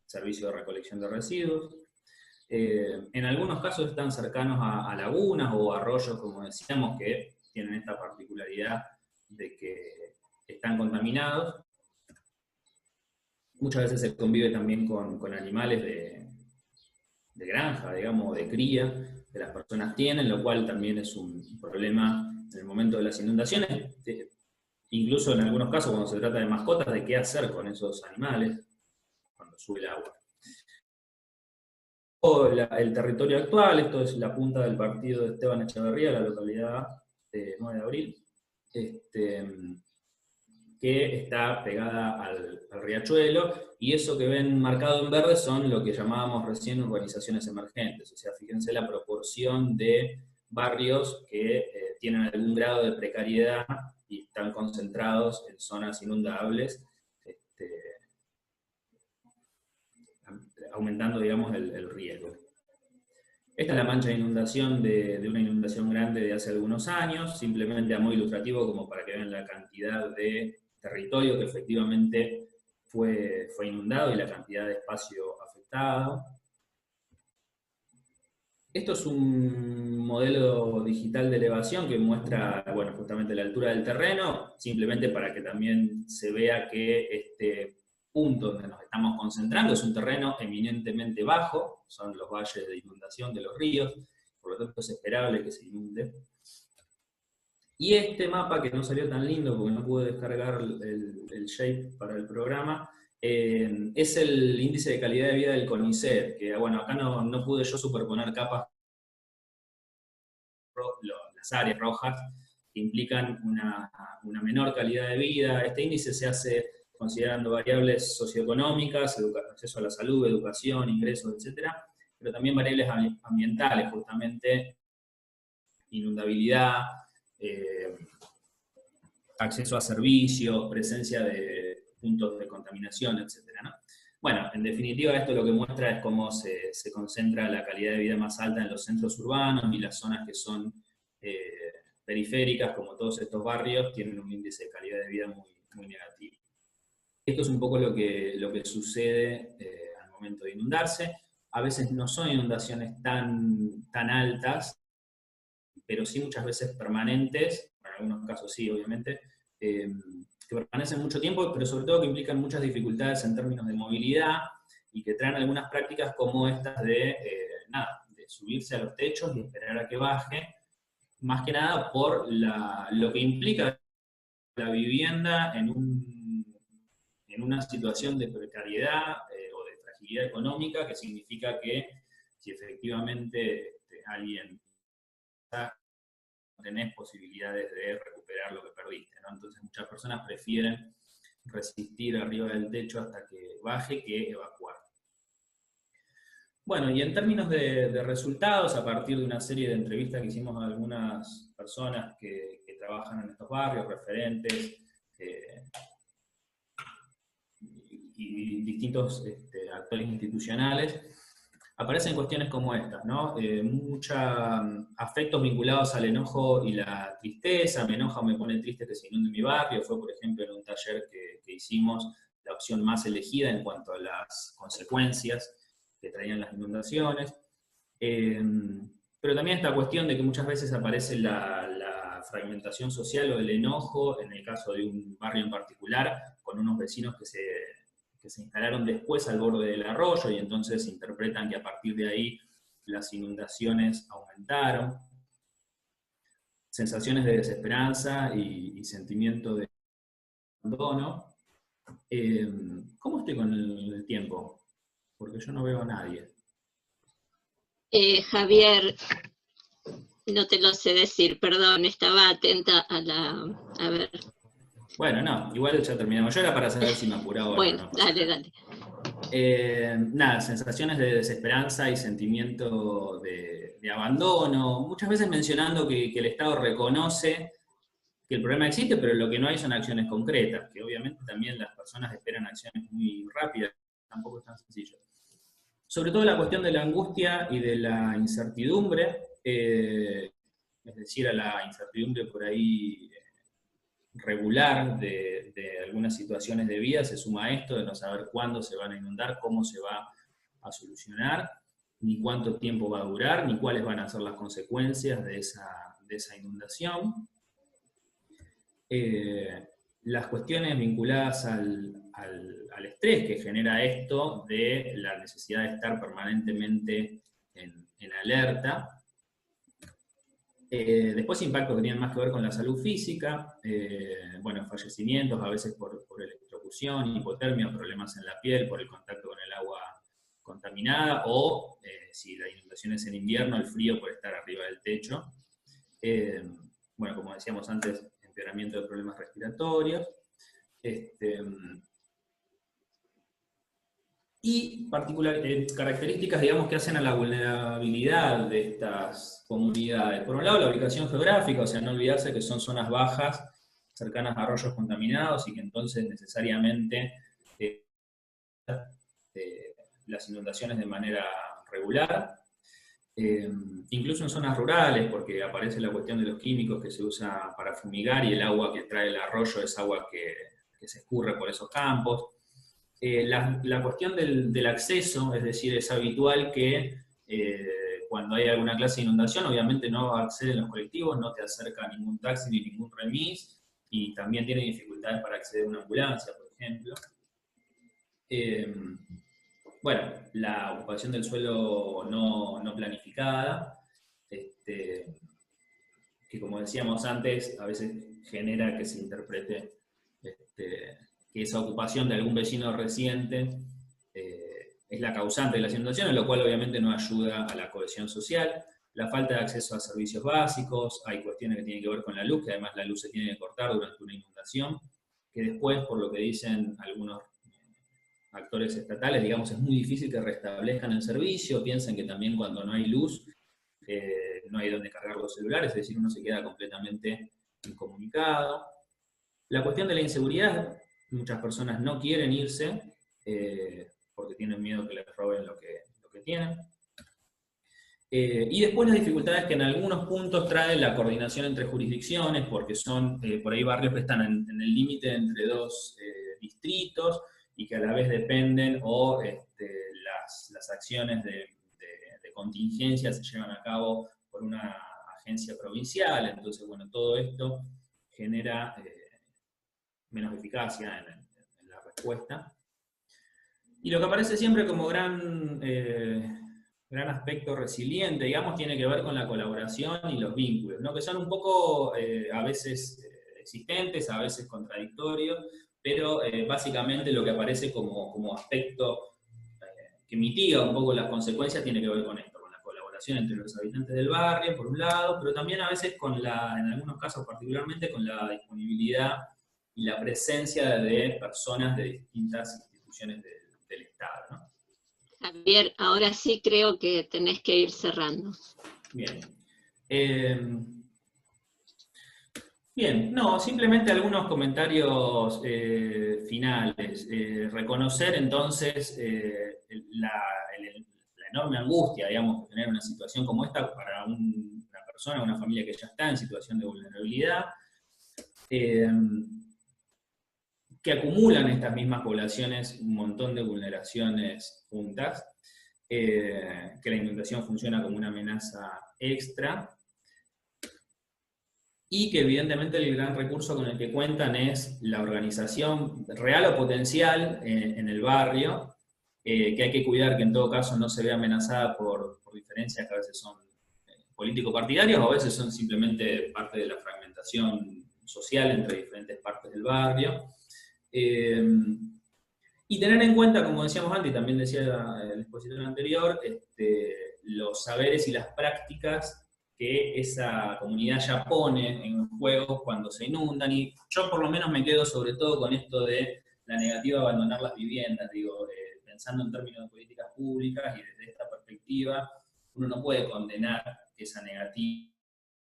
servicio de recolección de residuos. En algunos casos están cercanos a lagunas o arroyos, como decíamos, que tienen esta particularidad de que están contaminados. Muchas veces se convive también con animales de granja, digamos, de cría, que las personas tienen, lo cual también es un problema en el momento de las inundaciones. Incluso en algunos casos, cuando se trata de mascotas, de qué hacer con esos animales cuando sube el agua. El territorio actual, esto es la punta del partido de Esteban Echeverría, la localidad de 9 de abril, que está pegada al riachuelo, y eso que ven marcado en verde son lo que llamábamos recién urbanizaciones emergentes. O sea, fíjense la proporción de barrios que tienen algún grado de precariedad y están concentrados en zonas inundables, aumentando, digamos, el riesgo. Esta es la mancha de inundación de una inundación grande de hace algunos años, simplemente a modo ilustrativo como para que vean la cantidad de territorio que efectivamente fue inundado y la cantidad de espacio afectado. Esto es un modelo digital de elevación que muestra, bueno, justamente la altura del terreno, simplemente para que también se vea que este punto donde nos estamos concentrando es un terreno eminentemente bajo, son los valles de inundación de los ríos, por lo tanto es esperable que se inunde. Y este mapa, que no salió tan lindo porque no pude descargar el shape para el programa, es el índice de calidad de vida del CONICET, que bueno, acá no pude yo superponer capas, las áreas rojas, que implican una menor calidad de vida. Este índice se hace considerando variables socioeconómicas, acceso a la salud, educación, ingresos, etc., pero también variables ambientales, justamente inundabilidad, acceso a servicios, presencia de puntos de contaminación, etc., ¿no? Bueno, en definitiva esto lo que muestra es cómo se concentra la calidad de vida más alta en los centros urbanos, y las zonas que son periféricas, como todos estos barrios, tienen un índice de calidad de vida muy, muy negativo. Esto es un poco lo que sucede al momento de inundarse. A veces no son inundaciones tan altas, pero sí muchas veces permanentes, en algunos casos sí, obviamente, que permanecen mucho tiempo, pero sobre todo que implican muchas dificultades en términos de movilidad, y que traen algunas prácticas como estas de subirse a los techos y esperar a que baje, más que nada por lo que implica la vivienda en una situación de precariedad o de fragilidad económica, que significa que si efectivamente alguien no tenés posibilidades de recuperar lo que perdiste, ¿no? Entonces muchas personas prefieren resistir arriba del techo hasta que baje que evacuar. Bueno, y en términos de resultados, a partir de una serie de entrevistas que hicimos a algunas personas que trabajan en estos barrios, referentes, y distintos actores institucionales, aparecen cuestiones como estas, ¿no? Muchos afectos vinculados al enojo y la tristeza. Me enoja o me pone triste que se inunde mi barrio. Fue, por ejemplo, en un taller que hicimos, la opción más elegida en cuanto a las consecuencias que traían las inundaciones. Pero también esta cuestión de que muchas veces aparece la fragmentación social o el enojo, en el caso de un barrio en particular, con unos vecinos que se instalaron después al borde del arroyo y entonces interpretan que a partir de ahí las inundaciones aumentaron. Sensaciones de desesperanza y sentimiento de abandono. ¿Cómo estoy con el tiempo? Porque yo no veo a nadie. Javier, no te lo sé decir, perdón, estaba atenta a la... A ver. Bueno, no, igual ya terminamos. Yo era para saber si me apuraba o bueno, no. dale. Nada, sensaciones de desesperanza y sentimiento de abandono, muchas veces mencionando que el Estado reconoce que el problema existe, pero lo que no hay son acciones concretas, que obviamente también las personas esperan acciones muy rápidas, tampoco es tan sencillo. Sobre todo la cuestión de la angustia y de la incertidumbre, es decir, a la incertidumbre por ahí regular de algunas situaciones de vida, se suma esto de no saber cuándo se van a inundar, cómo se va a solucionar, ni cuánto tiempo va a durar, ni cuáles van a ser las consecuencias de esa inundación. Las cuestiones vinculadas al estrés que genera esto, de la necesidad de estar permanentemente en alerta. Después impactos que tienen más que ver con la salud física, bueno, fallecimientos a veces por electrocución, hipotermia, problemas en la piel por el contacto con el agua contaminada, o si la inundación es en invierno, el frío por estar arriba del techo. Bueno, como decíamos antes, empeoramiento de problemas respiratorios. Y características, digamos, que hacen a la vulnerabilidad de estas comunidades. Por un lado, la ubicación geográfica, o sea, no olvidarse que son zonas bajas, cercanas a arroyos contaminados, y que entonces necesariamente las inundaciones de manera regular. Incluso en zonas rurales, porque aparece la cuestión de los químicos que se usa para fumigar, y el agua que trae el arroyo es agua que se escurre por esos campos. La cuestión del acceso, es decir, es habitual que cuando hay alguna clase de inundación, obviamente no acceden los colectivos, no te acerca ningún taxi ni ningún remis, y también tiene dificultades para acceder a una ambulancia, por ejemplo. Bueno, la ocupación del suelo no planificada, que como decíamos antes, a veces genera que se interprete que esa ocupación de algún vecino reciente es la causante de las inundaciones, lo cual obviamente no ayuda a la cohesión social. La falta de acceso a servicios básicos, hay cuestiones que tienen que ver con la luz, que además la luz se tiene que cortar durante una inundación, que después, por lo que dicen algunos actores estatales, digamos, es muy difícil que restablezcan el servicio, piensan que también cuando no hay luz, no hay donde cargar los celulares, es decir, uno se queda completamente incomunicado. La cuestión de la inseguridad, muchas personas no quieren irse porque tienen miedo que les roben lo que tienen. Y después las dificultades que en algunos puntos trae la coordinación entre jurisdicciones, porque son por ahí barrios que están en el límite entre dos distritos y que a la vez dependen, o las acciones de contingencia se llevan a cabo por una agencia provincial. Entonces, bueno, todo esto genera menos eficacia en la respuesta. Y lo que aparece siempre como gran aspecto resiliente, digamos, tiene que ver con la colaboración y los vínculos, ¿no? Que son un poco a veces existentes, a veces contradictorios, pero básicamente lo que aparece como aspecto que mitiga un poco las consecuencias tiene que ver con esto, con la colaboración entre los habitantes del barrio, por un lado, pero también a veces en algunos casos particularmente, con la disponibilidad y la presencia de personas de distintas instituciones del Estado, ¿no? Javier, ahora sí creo que tenés que ir cerrando. Bien. Bien, no, simplemente algunos comentarios finales. Reconocer entonces la enorme angustia, digamos, de tener una situación como esta para una persona, una familia que ya está en situación de vulnerabilidad, que acumulan estas mismas poblaciones un montón de vulneraciones juntas, que la inundación funciona como una amenaza extra, y que evidentemente el gran recurso con el que cuentan es la organización real o potencial en el barrio, que hay que cuidar que en todo caso no se vea amenazada por diferencias que a veces son político-partidarias o a veces son simplemente parte de la fragmentación social entre diferentes partes del barrio. Y tener en cuenta, como decíamos antes, y también decía el expositor anterior, los saberes y las prácticas que esa comunidad ya pone en juego cuando se inundan, y yo por lo menos me quedo sobre todo con esto de la negativa de abandonar las viviendas, digo, pensando en términos de políticas públicas, y desde esta perspectiva, uno no puede condenar esa negativa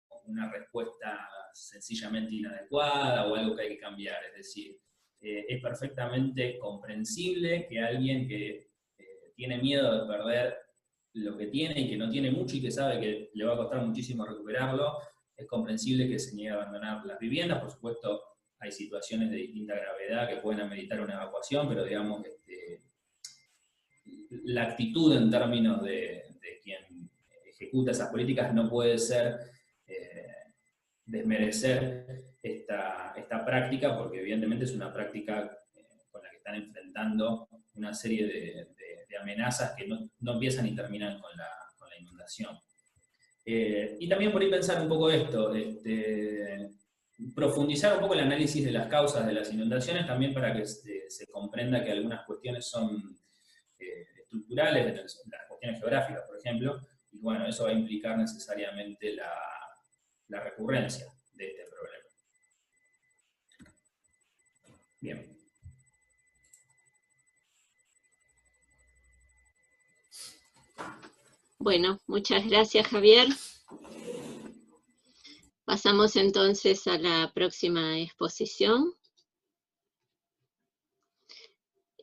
como una respuesta sencillamente inadecuada o algo que hay que cambiar, es decir, es perfectamente comprensible que alguien que tiene miedo de perder lo que tiene y que no tiene mucho y que sabe que le va a costar muchísimo recuperarlo, es comprensible que se niegue a abandonar las viviendas. Por supuesto, hay situaciones de distinta gravedad que pueden ameritar una evacuación, pero digamos, la actitud en términos de quien ejecuta esas políticas no puede ser desmerecer esta práctica, porque evidentemente es una práctica con la que están enfrentando una serie de amenazas que no empiezan ni terminan con la inundación. Y también por ahí pensar un poco esto, profundizar un poco el análisis de las causas de las inundaciones, también para que se comprenda que algunas cuestiones son estructurales, las cuestiones geográficas, por ejemplo, y bueno, eso va a implicar necesariamente la recurrencia de este problema. Bien. Bueno, muchas gracias, Javier. Pasamos entonces a la próxima exposición.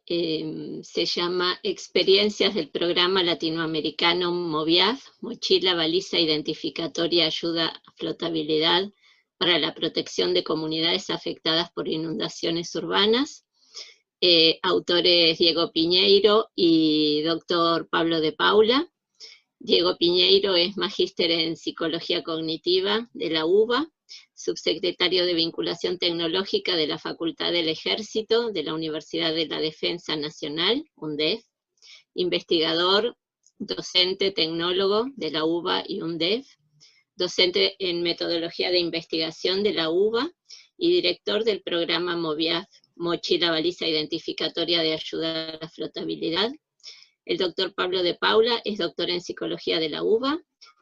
Se llama Experiencias del Programa Latinoamericano MOVIAF, Mochila, Baliza Identificatoria, Ayuda a Flotabilidad para la Protección de Comunidades Afectadas por Inundaciones Urbanas. Autores Diego Piñeiro y doctor Pablo de Paula. Diego Piñeiro es magíster en Psicología Cognitiva de la UBA, subsecretario de Vinculación Tecnológica de la Facultad del Ejército de la Universidad de la Defensa Nacional, UNDEF, investigador, docente, tecnólogo de la UBA y UNDEF, docente en Metodología de Investigación de la UBA y director del programa MOVIAF, Mochila, Baliza Identificatoria de Ayuda a la Flotabilidad. El doctor Pablo de Paula es doctor en Psicología de la UBA,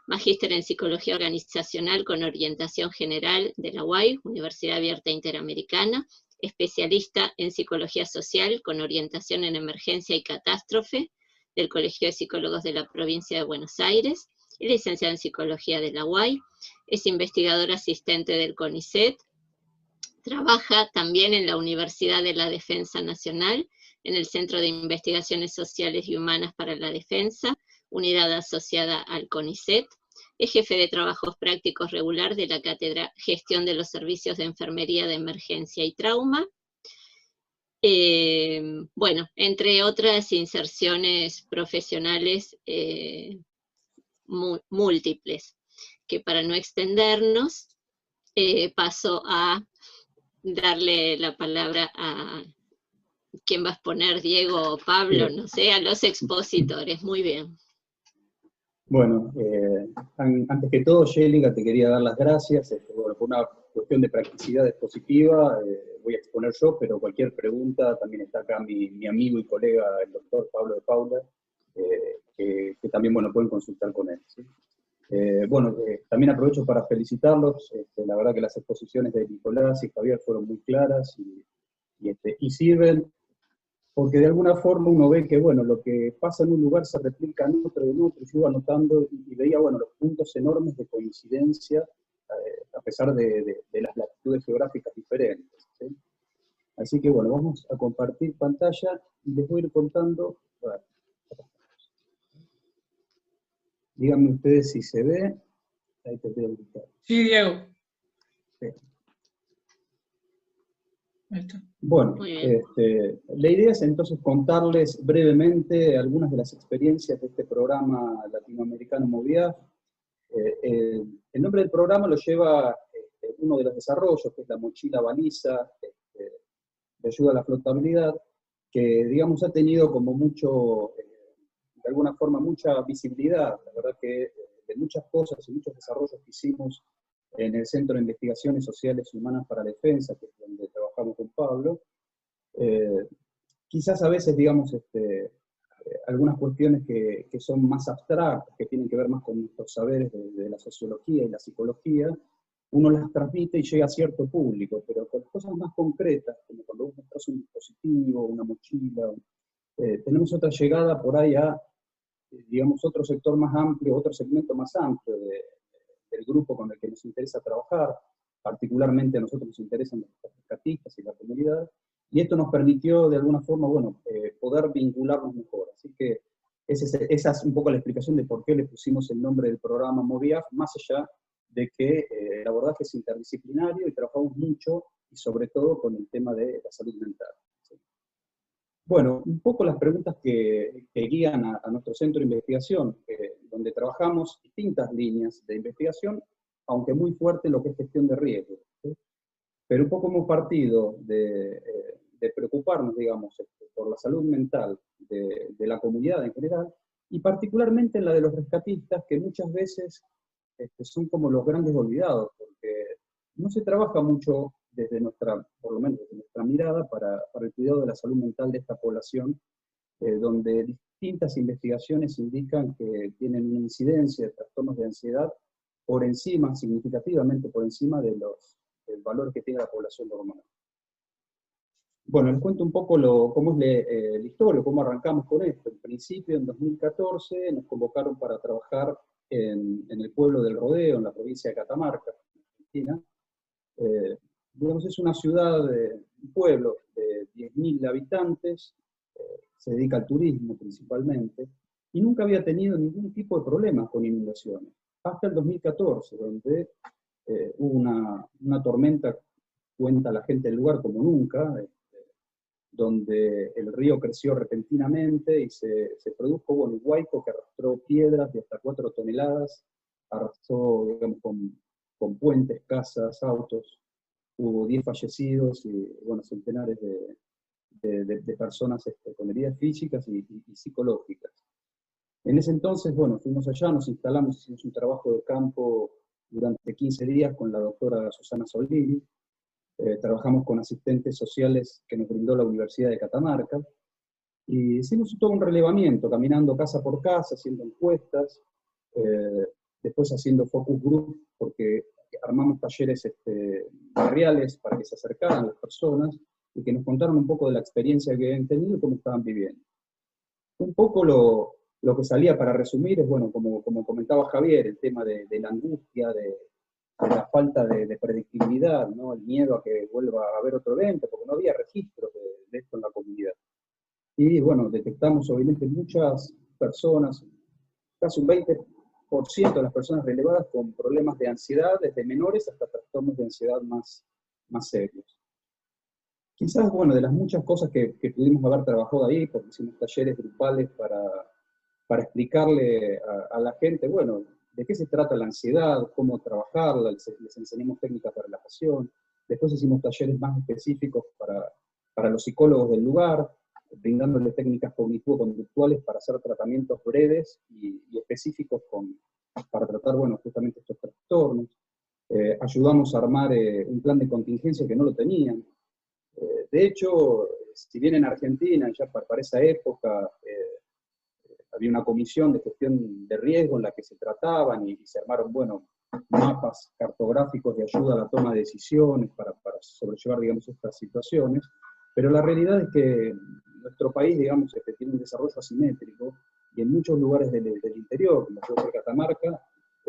magíster en Psicología Organizacional con Orientación General de la UAI, Universidad Abierta Interamericana, especialista en Psicología Social con Orientación en Emergencia y Catástrofe del Colegio de Psicólogos de la Provincia de Buenos Aires, y licenciado en Psicología de la UAI, es investigador asistente del CONICET, trabaja también en la Universidad de la Defensa Nacional, en el Centro de Investigaciones Sociales y Humanas para la Defensa, unidad asociada al CONICET, es jefe de trabajos prácticos regular de la Cátedra Gestión de los Servicios de Enfermería de Emergencia y Trauma. Bueno, entre otras inserciones profesionales múltiples, que para no extendernos, paso a darle la palabra a ¿quién va a exponer? ¿Diego o Pablo? No sé, a los expositores. Muy bien. Bueno, antes que todo, Yélica, te quería dar las gracias. Bueno, por una cuestión de practicidad expositiva, voy a exponer yo, pero cualquier pregunta, también está acá mi amigo y colega, el doctor Pablo de Paula, que también, bueno, pueden consultar con él, ¿sí? Bueno, también aprovecho para felicitarlos. La verdad que las exposiciones de Nicolás y Javier fueron muy claras y sirven, porque de alguna forma uno ve que, bueno, lo que pasa en un lugar se replica en otro, yo iba notando y veía, bueno, los puntos enormes de coincidencia, a pesar de las latitudes geográficas diferentes, ¿sí? Así que, bueno, vamos a compartir pantalla y les voy a ir contando. Bueno, díganme ustedes si se ve. Ahí te voy a buscar. Sí, Diego. Sí. Bueno, Muy bien. la idea es entonces contarles brevemente algunas de las experiencias de este programa latinoamericano Moviaf. El nombre del programa lo lleva uno de los desarrollos, que es la mochila baliza de ayuda a la flotabilidad, que digamos ha tenido como mucho, de alguna forma, mucha visibilidad. La verdad que de muchas cosas y muchos desarrollos que hicimos en el Centro de Investigaciones Sociales y Humanas para la Defensa, que es donde trabajamos con Pablo, quizás a veces, digamos, algunas cuestiones que son más abstractas, que tienen que ver más con nuestros saberes de la sociología y la psicología, uno las transmite y llega a cierto público, pero con las cosas más concretas, como cuando vos mostrás un dispositivo, una mochila, tenemos otra llegada por ahí a, digamos, otro sector más amplio, otro segmento más amplio del grupo con el que nos interesa trabajar. Particularmente a nosotros nos interesan los rescatistas y la comunidad, y esto nos permitió de alguna forma, bueno, poder vincularnos mejor. Así que esa es un poco la explicación de por qué le pusimos el nombre del programa Moviaf, más allá de que el abordaje es interdisciplinario y trabajamos mucho, y sobre todo con el tema de la salud mental. ¿Sí? Bueno, un poco las preguntas que guían a nuestro centro de investigación, donde trabajamos distintas líneas de investigación, aunque muy fuerte en lo que es gestión de riesgos. ¿Sí? Pero un poco hemos partido de preocuparnos, digamos, por la salud mental de la comunidad en general, y particularmente en la de los rescatistas, que muchas veces son como los grandes olvidados, porque no se trabaja mucho desde nuestra, por lo menos desde nuestra mirada, para el cuidado de la salud mental de esta población, donde distintas investigaciones indican que tienen una incidencia de trastornos de ansiedad por encima, significativamente por encima del valor que tiene la población normal. Bueno, les cuento un poco cómo es la historia, cómo arrancamos con esto. En principio, en 2014, nos convocaron para trabajar en el pueblo del Rodeo, en la provincia de Catamarca, Argentina. Digamos, es una ciudad, un pueblo de 10.000 habitantes, se dedica al turismo principalmente, y nunca había tenido ningún tipo de problemas con inundaciones. Hasta el 2014, donde hubo una tormenta, cuenta la gente del lugar como nunca, donde el río creció repentinamente y se produjo un huaico que arrastró piedras de hasta 4 toneladas, arrastró, digamos, con puentes, casas, autos. Hubo 10 fallecidos y, bueno, centenares de personas con heridas físicas y psicológicas. En ese entonces, bueno, fuimos allá, nos instalamos, hicimos un trabajo de campo durante 15 días con la doctora Susana Soldini. Trabajamos con asistentes sociales que nos brindó la Universidad de Catamarca, y hicimos todo un relevamiento, caminando casa por casa, haciendo encuestas, después haciendo focus group, porque armamos talleres barriales para que se acercaran las personas y que nos contaran un poco de la experiencia que habían tenido y cómo estaban viviendo. Un poco lo que salía, para resumir, es, bueno, como comentaba Javier, el tema de la angustia, de la falta de predictibilidad, ¿no? El miedo a que vuelva a haber otro evento, porque no había registro de esto en la comunidad. Y bueno, detectamos obviamente muchas personas, casi un 20% de las personas relevadas con problemas de ansiedad, desde menores hasta trastornos de ansiedad más serios. Quizás, bueno, de las muchas cosas que pudimos haber trabajado ahí, porque hicimos talleres grupales para explicarle a la gente, bueno, de qué se trata la ansiedad, cómo trabajarla, les enseñamos técnicas de relajación. Después hicimos talleres más específicos para los psicólogos del lugar, brindándoles técnicas cognitivo-conductuales para hacer tratamientos breves y específicos para tratar, bueno, justamente estos trastornos. Ayudamos a armar un plan de contingencia que no lo tenían. De hecho, si bien en Argentina, ya para esa época, había una comisión de gestión de riesgo en la que se trataban y se armaron, bueno, mapas cartográficos de ayuda a la toma de decisiones para sobrellevar, digamos, estas situaciones, pero la realidad es que nuestro país, digamos, tiene un desarrollo asimétrico, y en muchos lugares del interior, como puede ser Catamarca,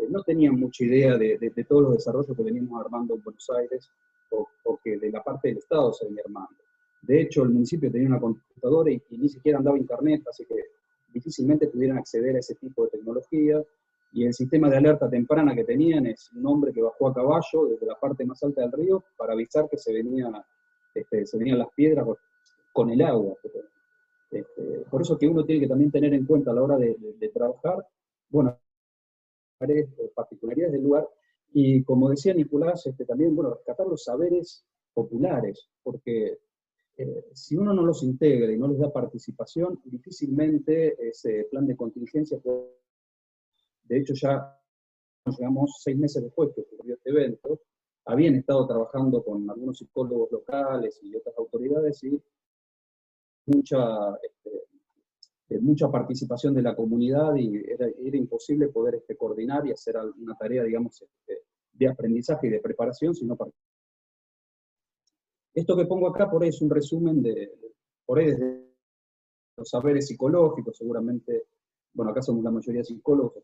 no tenían mucha idea de todos los desarrollos que veníamos armando en Buenos Aires, o que de la parte del Estado se venía armando. De hecho, el municipio tenía una computadora y ni siquiera andaba internet, así que difícilmente pudieran acceder a ese tipo de tecnología, y el sistema de alerta temprana que tenían es un hombre que bajó a caballo desde la parte más alta del río para avisar que se venía se venían las piedras con el agua. Por eso que uno tiene que también tener en cuenta a la hora de trabajar, bueno, particularidades del lugar, y como decía Nicolás, también, bueno, rescatar los saberes populares, porque si uno no los integra y no les da participación, difícilmente ese plan de contingencia puede. De hecho, ya llegamos 6 meses después que ocurrió este evento, habían estado trabajando con algunos psicólogos locales y otras autoridades, y mucha participación de la comunidad, y era imposible poder coordinar y hacer una tarea, digamos, de aprendizaje y de preparación, sino para. Esto que pongo acá por ahí es un resumen por ahí desde los saberes psicológicos, seguramente, bueno, acá somos la mayoría psicólogos,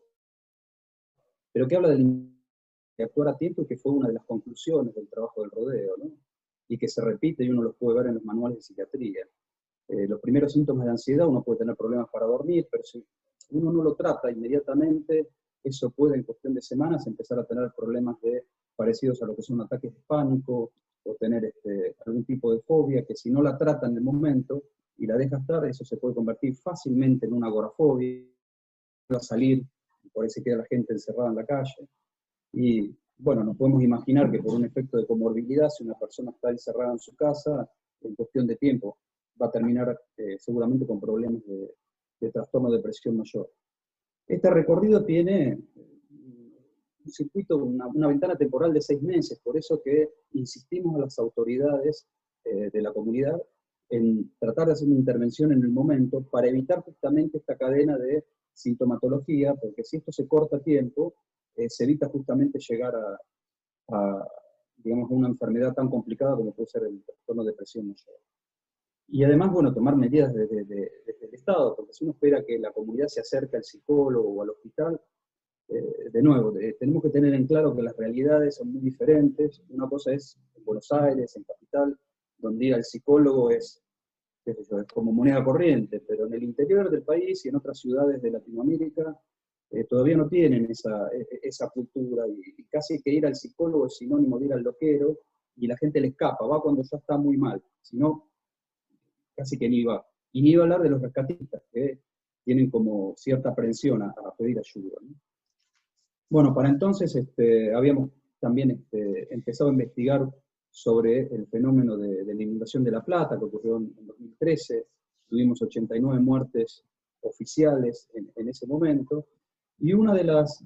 pero que habla de actuar a tiempo, y que fue una de las conclusiones del trabajo del rodeo, ¿no? Y que se repite y uno los puede ver en los manuales de psiquiatría. Los primeros síntomas de ansiedad, uno puede tener problemas para dormir, pero si uno no lo trata inmediatamente, eso puede en cuestión de semanas empezar a tener problemas parecidos a lo que son ataques de pánico, o tener algún tipo de fobia, que si no la trata en el momento y la deja estar, eso se puede convertir fácilmente en una agorafobia, va a salir, y por ahí se queda la gente encerrada en la calle. Y bueno, nos podemos imaginar que por un efecto de comorbilidad, si una persona está encerrada en su casa, en cuestión de tiempo va a terminar seguramente con problemas de trastorno de depresión mayor. Este recorrido tiene un circuito, una ventana temporal de 6 meses, por eso que insistimos a las autoridades de la comunidad en tratar de hacer una intervención en el momento para evitar justamente esta cadena de sintomatología, porque si esto se corta a tiempo, se evita justamente llegar a digamos, una enfermedad tan complicada como puede ser el trastorno de depresión mayor. Y además, bueno, tomar medidas desde el Estado, porque si uno espera que la comunidad se acerque al psicólogo o al hospital, de nuevo, tenemos que tener en claro que las realidades son muy diferentes. Una cosa es en Buenos Aires, en Capital, donde ir al psicólogo es, qué sé yo, es como moneda corriente, pero en el interior del país y en otras ciudades de Latinoamérica todavía no tienen esa cultura, y casi que ir al psicólogo es sinónimo de ir al loquero, y la gente le escapa, va cuando ya está muy mal, si no, casi que ni va. Y ni va a hablar de los rescatistas, que tienen como cierta aprensión a pedir ayuda, ¿no? Bueno, para entonces habíamos también empezado a investigar sobre el fenómeno de la inundación de La Plata, que ocurrió en 2013, tuvimos 89 muertes oficiales en ese momento, y una de las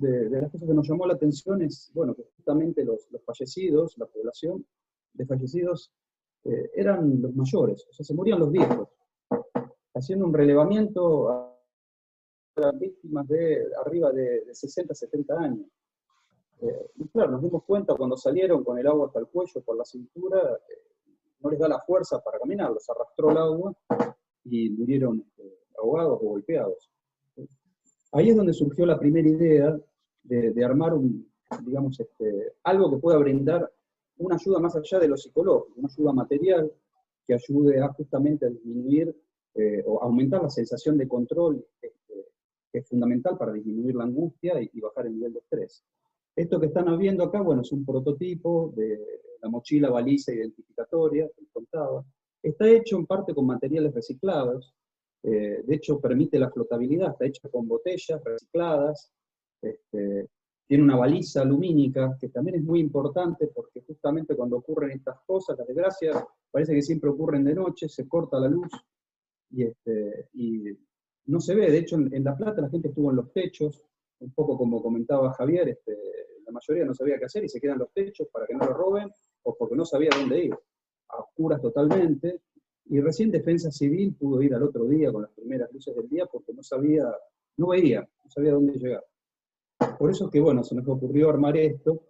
cosas que nos llamó la atención es, bueno, que justamente los fallecidos, la población de fallecidos, eran los mayores, o sea, se morían los viejos. Haciendo un relevamiento a las víctimas de arriba de 60, 70 años. Y claro, nos dimos cuenta cuando salieron con el agua hasta el cuello, por la cintura, no les da la fuerza para caminar, los arrastró el agua y murieron ahogados o golpeados. Ahí es donde surgió la primera idea de armar digamos, algo que pueda brindar una ayuda más allá de lo psicológico, una ayuda material que ayude justamente a disminuir o aumentar la sensación de control, que es fundamental para disminuir la angustia y bajar el nivel de estrés. Esto que están viendo acá, bueno, es un prototipo de la mochila baliza identificatoria, que les contaba. Está hecho en parte con materiales reciclados, de hecho permite la flotabilidad, está hecha con botellas recicladas, tiene una baliza lumínica, que también es muy importante porque justamente cuando ocurren estas cosas, las desgracias, parece que siempre ocurren de noche, se corta la luz y no se ve. De hecho, en La Plata la gente estuvo en los techos, un poco como comentaba Javier, la mayoría no sabía qué hacer y se quedan en los techos para que no lo roben o porque no sabía dónde ir, a oscuras totalmente. Y recién Defensa Civil pudo ir al otro día con las primeras luces del día porque no sabía dónde llegar. Por eso es que, bueno, se nos ocurrió armar esto,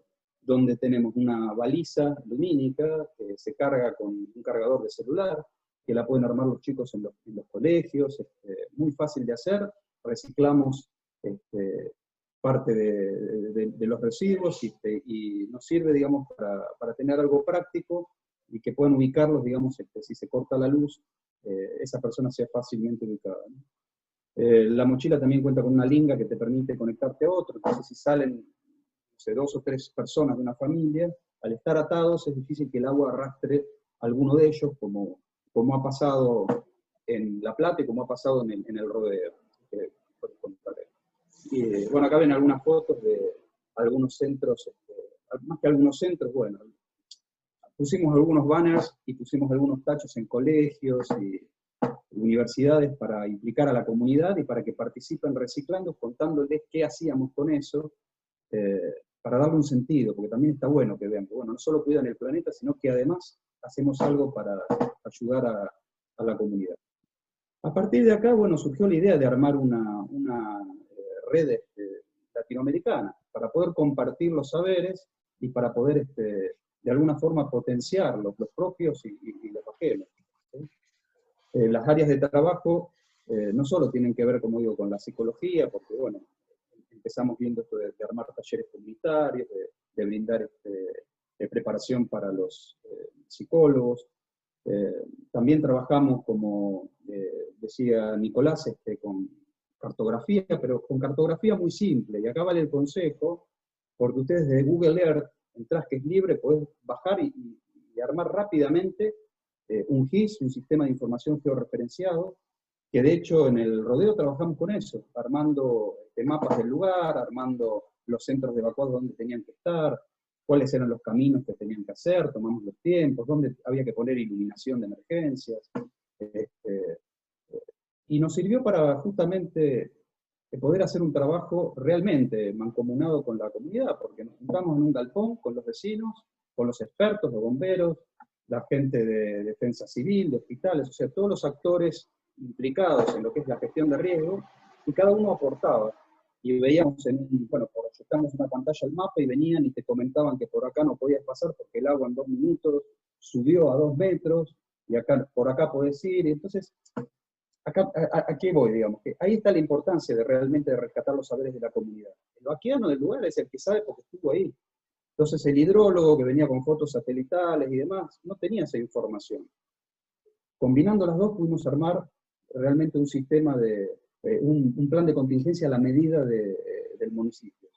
donde tenemos una baliza lumínica que se carga con un cargador de celular, que la pueden armar los chicos en los colegios, muy fácil de hacer. Reciclamos parte de los residuos y nos sirve, digamos, para tener algo práctico y que puedan ubicarlos, digamos, si se corta la luz, esa persona sea fácilmente ubicada, ¿no? La mochila también cuenta con una linga que te permite conectarte a otro, entonces si salen, no sé, 2 o 3 personas de una familia, al estar atados es difícil que el agua arrastre alguno de ellos, como ha pasado en La Plata y como ha pasado en el rodeo. Y, bueno, acá ven algunas fotos de algunos centros, más que algunos centros, bueno, pusimos algunos banners y pusimos algunos tachos en colegios y universidades para implicar a la comunidad y para que participen reciclando, contándoles qué hacíamos con eso, para darle un sentido, porque también está bueno que vean que, bueno, no solo cuidan el planeta, sino que además hacemos algo para ayudar a la comunidad. A partir de acá, bueno, surgió la idea de armar una red latinoamericana, para poder compartir los saberes y para poder, de alguna forma, potenciar los propios y los ajenos. ¿Sí? Las áreas de trabajo no solo tienen que ver, como digo, con la psicología, porque, bueno, empezamos viendo esto de armar talleres comunitarios, de brindar preparación para los psicólogos. También trabajamos, como decía Nicolás, con cartografía, pero con cartografía muy simple. Y acá vale el consejo, porque ustedes de Google Earth, entrás que es libre, podés bajar y armar rápidamente un GIS, un sistema de información georreferenciado, que de hecho en el rodeo trabajamos con eso, armando mapas del lugar, armando los centros de evacuados donde tenían que estar, cuáles eran los caminos que tenían que hacer, tomamos los tiempos, dónde había que poner iluminación de emergencias. Y nos sirvió para justamente poder hacer un trabajo realmente mancomunado con la comunidad, porque nos juntamos en un galpón con los vecinos, con los expertos, los bomberos, la gente de defensa civil, de hospitales, o sea, todos los actores implicados en lo que es la gestión de riesgo, y cada uno aportaba. Y veíamos proyectamos una pantalla al mapa y venían y te comentaban que por acá no podías pasar porque el agua en 2 minutos subió a 2 metros, y acá, por acá podés ir. Y entonces, ¿a qué voy? Digamos, que ahí está la importancia de realmente rescatar los saberes de la comunidad. El vaquiano del lugar es el que sabe porque estuvo ahí. Entonces el hidrólogo que venía con fotos satelitales y demás, no tenía esa información. Combinando las dos pudimos armar realmente un sistema un plan de contingencia a la medida del municipio.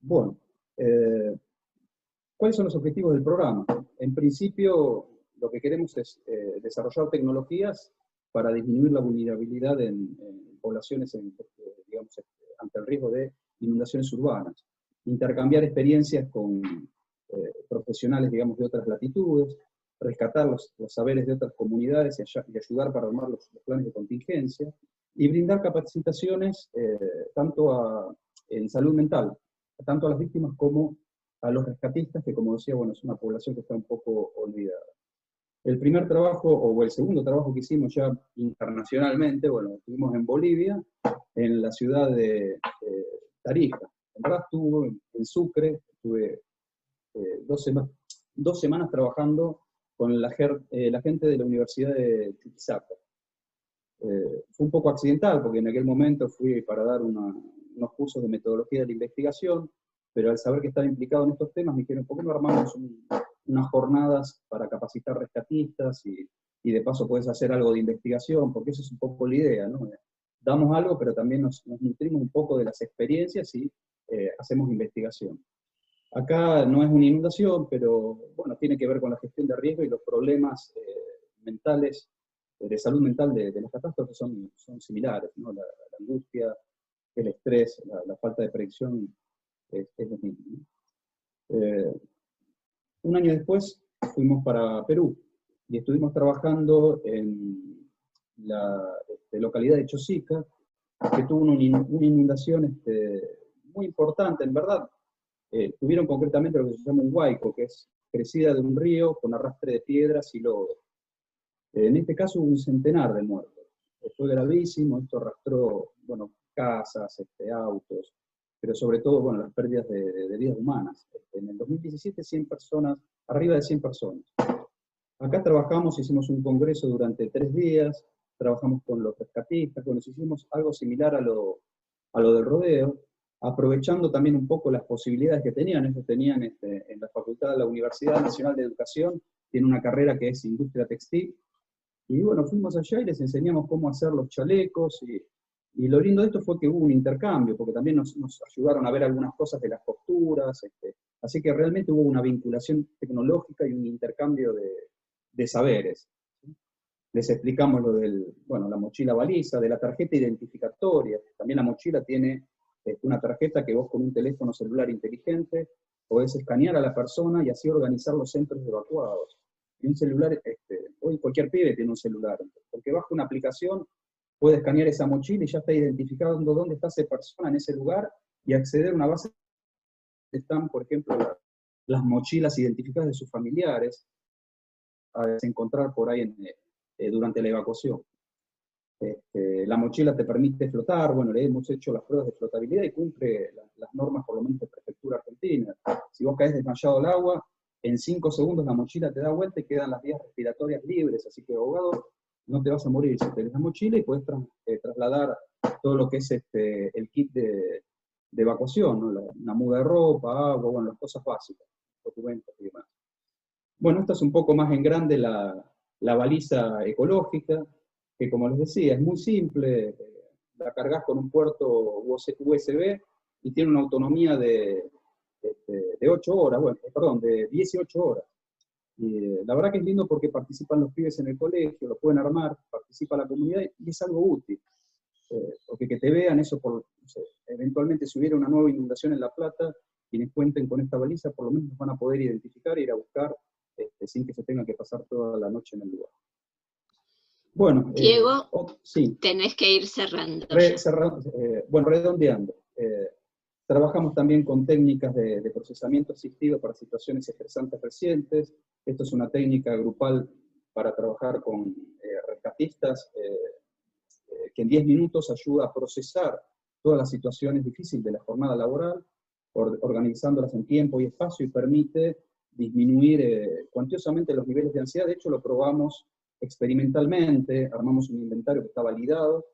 Bueno, ¿cuáles son los objetivos del programa? En principio, lo que queremos es desarrollar tecnologías para disminuir la vulnerabilidad en poblaciones ante el riesgo de inundaciones urbanas. Intercambiar experiencias con profesionales, digamos, de otras latitudes, rescatar los saberes de otras comunidades y ayudar para armar los planes de contingencia, y brindar capacitaciones tanto en salud mental, tanto a las víctimas como a los rescatistas, que, como decía, bueno, es una población que está un poco olvidada. El primer trabajo, o el segundo trabajo que hicimos ya internacionalmente, bueno, estuvimos en Bolivia, en la ciudad de Tarija. En verdad estuve en Sucre, estuve 2 semanas trabajando con la gente de la Universidad de Chuquisaca. Fue un poco accidental, porque en aquel momento fui para dar unos cursos de metodología de la investigación, pero al saber que estaba implicado en estos temas, me dijeron, ¿por qué no armamos unas jornadas para capacitar rescatistas y de paso puedes hacer algo de investigación? Porque esa es un poco la idea, ¿no? Damos algo, pero también nos nutrimos un poco de las experiencias y hacemos investigación. Acá no es una inundación, pero bueno, tiene que ver con la gestión de riesgo y los problemas mentales, de salud mental de las catástrofes son similares, ¿no? La angustia, el estrés, la falta de predicción es lo mismo, ¿no? Un año después fuimos para Perú y estuvimos trabajando en la localidad de Chosica, que tuvo una inundación muy importante, en verdad. Tuvieron concretamente lo que se llama un huaico, que es crecida de un río con arrastre de piedras y lodo. En este caso hubo un centenar de muertos. Fue gravísimo, esto arrastró, bueno, casas, autos, pero sobre todo, bueno, las pérdidas de vidas humanas. En el 2017, 100 personas, arriba de 100 personas. Acá trabajamos, hicimos un congreso durante 3 días, trabajamos con los rescatistas, bueno, hicimos algo similar a lo del rodeo, aprovechando también un poco las posibilidades que tenían. Ellos tenían en la facultad de la Universidad Nacional de Educación, tiene una carrera que es Industria Textil, y bueno, fuimos allá y les enseñamos cómo hacer los chalecos, Y lo lindo de esto fue que hubo un intercambio, porque también nos ayudaron a ver algunas cosas de las posturas, así que realmente hubo una vinculación tecnológica y un intercambio de saberes. Les explicamos lo la mochila baliza, de la tarjeta identificatoria. También la mochila tiene una tarjeta que vos con un teléfono celular inteligente podés escanear a la persona y así organizar los centros evacuados. Y un celular, hoy cualquier pibe tiene un celular, porque baja una aplicación, puede escanear esa mochila y ya está identificando dónde está esa persona en ese lugar y acceder a una base donde están, por ejemplo, las mochilas identificadas de sus familiares, a encontrar por ahí durante la evacuación. La mochila te permite flotar, bueno, le hemos hecho las pruebas de flotabilidad y cumple las normas por lo menos de Prefectura Argentina. Si vos caes desmayado al agua, en 5 segundos la mochila te da vuelta y quedan las vías respiratorias libres, así que ahogado no te vas a morir si tenés la mochila y podés trasladar todo lo que es el kit de evacuación, ¿no? Una muda de ropa, agua, bueno, las cosas básicas, documentos y demás. Bueno, esta es un poco más en grande la baliza ecológica, que como les decía, es muy simple, la cargas con un puerto USB y tiene una autonomía de 8 horas, de 18 horas. Y la verdad que es lindo porque participan los pibes en el colegio, lo pueden armar, participa la comunidad y es algo útil. Porque que te vean eso, no sé, eventualmente si hubiera una nueva inundación en La Plata, quienes cuenten con esta baliza por lo menos van a poder identificar e ir a buscar sin que se tenga que pasar toda la noche en el lugar. Bueno, Diego, sí. Tenés que ir cerrando. Redondeando. Trabajamos también con técnicas de procesamiento asistido para situaciones estresantes recientes. Esto es una técnica grupal para trabajar con rescatistas que en 10 minutos ayuda a procesar todas las situaciones difíciles de la jornada laboral, organizándolas en tiempo y espacio y permite disminuir cuantiosamente los niveles de ansiedad. De hecho, lo probamos experimentalmente, armamos un inventario que está validado,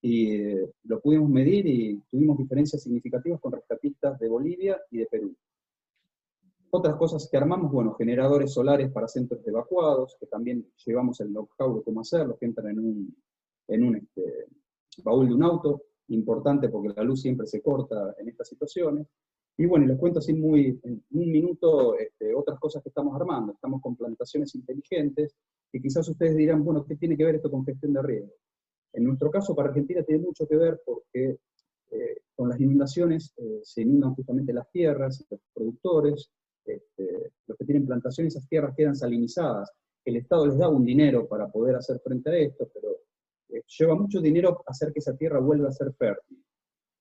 y lo pudimos medir y tuvimos diferencias significativas con rescatistas de Bolivia y de Perú. Otras cosas que armamos, bueno, generadores solares para centros evacuados, que también llevamos el know-how de cómo hacerlo, que entran en un baúl de un auto, importante porque la luz siempre se corta en estas situaciones. Y bueno, les cuento así en un minuto otras cosas que estamos armando. Estamos con plantaciones inteligentes, y quizás ustedes dirán, bueno, ¿qué tiene que ver esto con gestión de riesgo? En nuestro caso, para Argentina, tiene mucho que ver porque con las inundaciones se inundan justamente las tierras, los productores, los que tienen plantaciones, esas tierras quedan salinizadas. El Estado les da un dinero para poder hacer frente a esto, pero lleva mucho dinero hacer que esa tierra vuelva a ser fértil.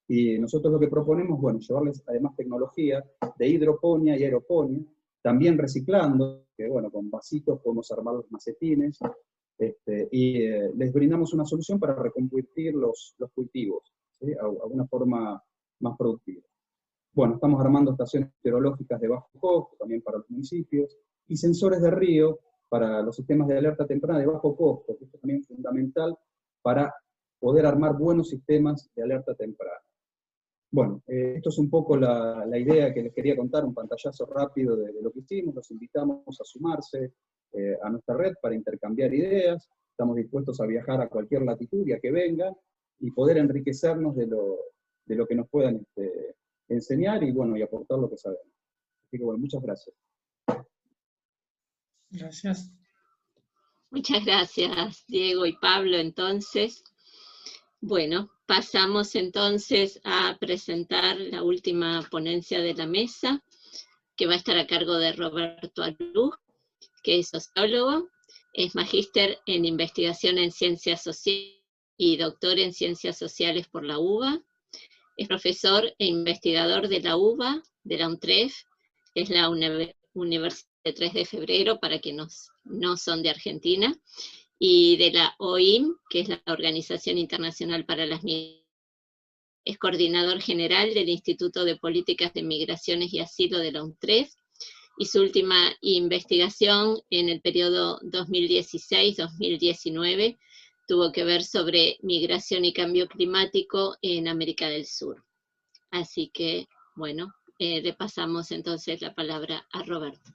Y nosotros lo que proponemos, bueno, llevarles además tecnología de hidroponía y aeroponía, también reciclando, que bueno, con vasitos podemos armar los macetines, y les brindamos una solución para reconvertir los cultivos, ¿sí? a una forma más productiva. Bueno, estamos armando estaciones meteorológicas de bajo costo, también para los municipios, y sensores de río para los sistemas de alerta temprana de bajo costo, que esto también es fundamental para poder armar buenos sistemas de alerta temprana. Bueno, esto es un poco la idea que les quería contar, un pantallazo rápido de lo que hicimos. Los invitamos a sumarse a nuestra red para intercambiar ideas. Estamos dispuestos a viajar a cualquier latitud y a que vengan, y poder enriquecernos de lo que nos puedan enseñar y, bueno, y aportar lo que sabemos. Así que, bueno, muchas gracias. Gracias. Muchas gracias, Diego y Pablo, entonces. Bueno, pasamos entonces a presentar la última ponencia de la mesa, que va a estar a cargo de Roberto Alú, que es sociólogo, es magíster en investigación en ciencias sociales y doctor en ciencias sociales por la UBA, es profesor e investigador de la UBA, de la UNTREF, que es la Universidad de 3 de Febrero, para quienes no son de Argentina, y de la OIM, que es la Organización Internacional para las Migraciones. Es coordinador general del Instituto de Políticas de Migraciones y Asilo de la UNTREF, y su última investigación en el periodo 2016-2019 tuvo que ver sobre migración y cambio climático en América del Sur. Así que, bueno, le pasamos entonces la palabra a Roberto.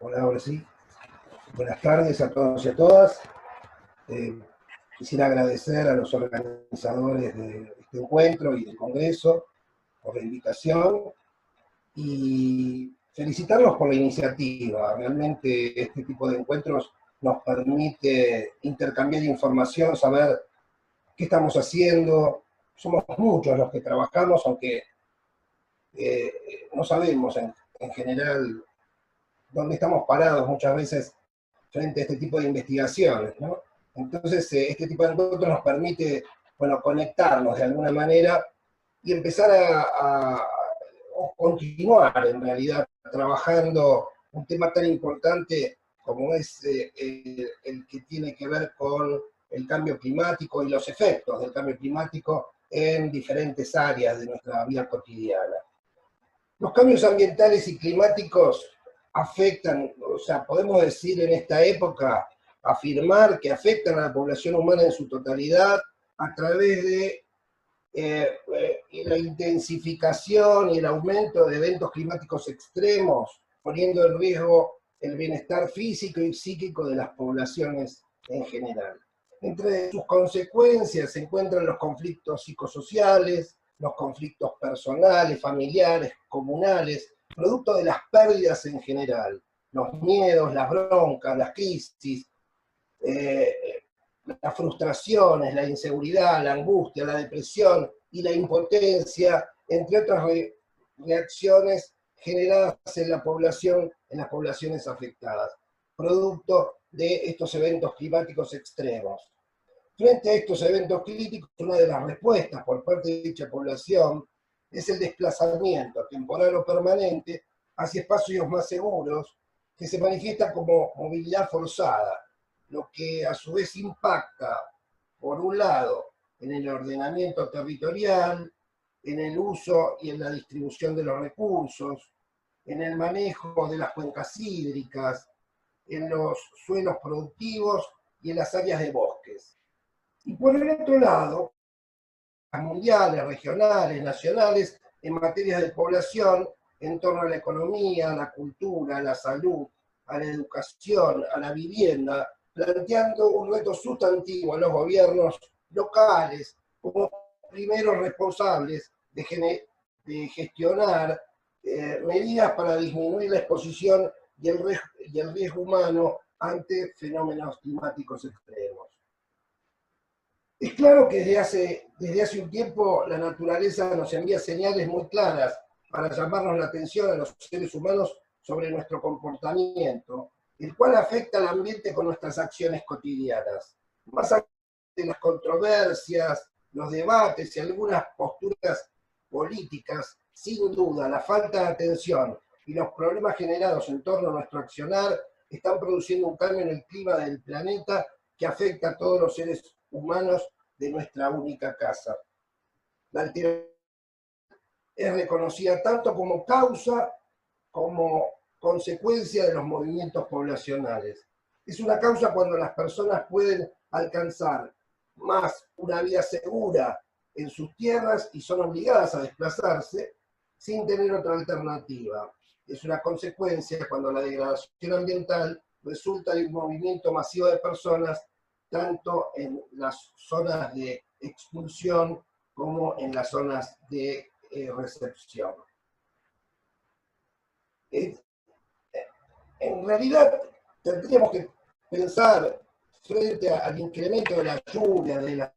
Hola, ahora sí. Buenas tardes a todos y a todas. Quisiera agradecer a los organizadores de este encuentro y del Congreso por la invitación y felicitarlos por la iniciativa. Realmente este tipo de encuentros nos permite intercambiar información, saber qué estamos haciendo. Somos muchos los que trabajamos, aunque no sabemos en general dónde estamos parados muchas veces frente a este tipo de investigaciones, ¿no? Entonces, este tipo de encuentros nos permite, bueno, conectarnos de alguna manera y empezar a continuar, en realidad, trabajando un tema tan importante como es el que tiene que ver con el cambio climático y los efectos del cambio climático en diferentes áreas de nuestra vida cotidiana. Los cambios ambientales y climáticos afectan, o sea, podemos decir en esta época, afirmar que afectan a la población humana en su totalidad a través de la intensificación y el aumento de eventos climáticos extremos, poniendo en riesgo el bienestar físico y psíquico de las poblaciones en general. Entre sus consecuencias se encuentran los conflictos psicosociales, los conflictos personales, familiares, comunales, producto de las pérdidas en general, los miedos, las broncas, las crisis, las frustraciones, la inseguridad, la angustia, la depresión y la impotencia, entre otras reacciones generadas en la población, en las poblaciones afectadas, producto de estos eventos climáticos extremos. Frente a estos eventos críticos, una de las respuestas por parte de dicha población es el desplazamiento temporal o permanente hacia espacios más seguros, que se manifiesta como movilidad forzada, lo que a su vez impacta, por un lado, en el ordenamiento territorial, en el uso y en la distribución de los recursos, en el manejo de las cuencas hídricas, en los suelos productivos y en las áreas de bosques. Y por el otro lado, las mundiales, regionales, nacionales, en materia de población, en torno a la economía, a la cultura, a la salud, a la educación, a la vivienda, planteando un reto sustantivo a los gobiernos locales como primeros responsables de gestionar medidas para disminuir la exposición y el riesgo humano ante fenómenos climáticos extremos. Es claro que desde hace un tiempo la naturaleza nos envía señales muy claras para llamarnos la atención a los seres humanos sobre nuestro comportamiento, el cual afecta al ambiente con nuestras acciones cotidianas. Más allá de las controversias, los debates y algunas posturas políticas, sin duda la falta de atención y los problemas generados en torno a nuestro accionar están produciendo un cambio en el clima del planeta que afecta a todos los seres humanos de nuestra única casa. La alteración es reconocida tanto como causa como consecuencia de los movimientos poblacionales. Es una causa cuando las personas pueden alcanzar más una vida segura en sus tierras y son obligadas a desplazarse sin tener otra alternativa. Es una consecuencia cuando la degradación ambiental resulta de un movimiento masivo de personas tanto en las zonas de expulsión como en las zonas de recepción. En realidad, tendríamos que pensar frente al incremento de la lluvia, de los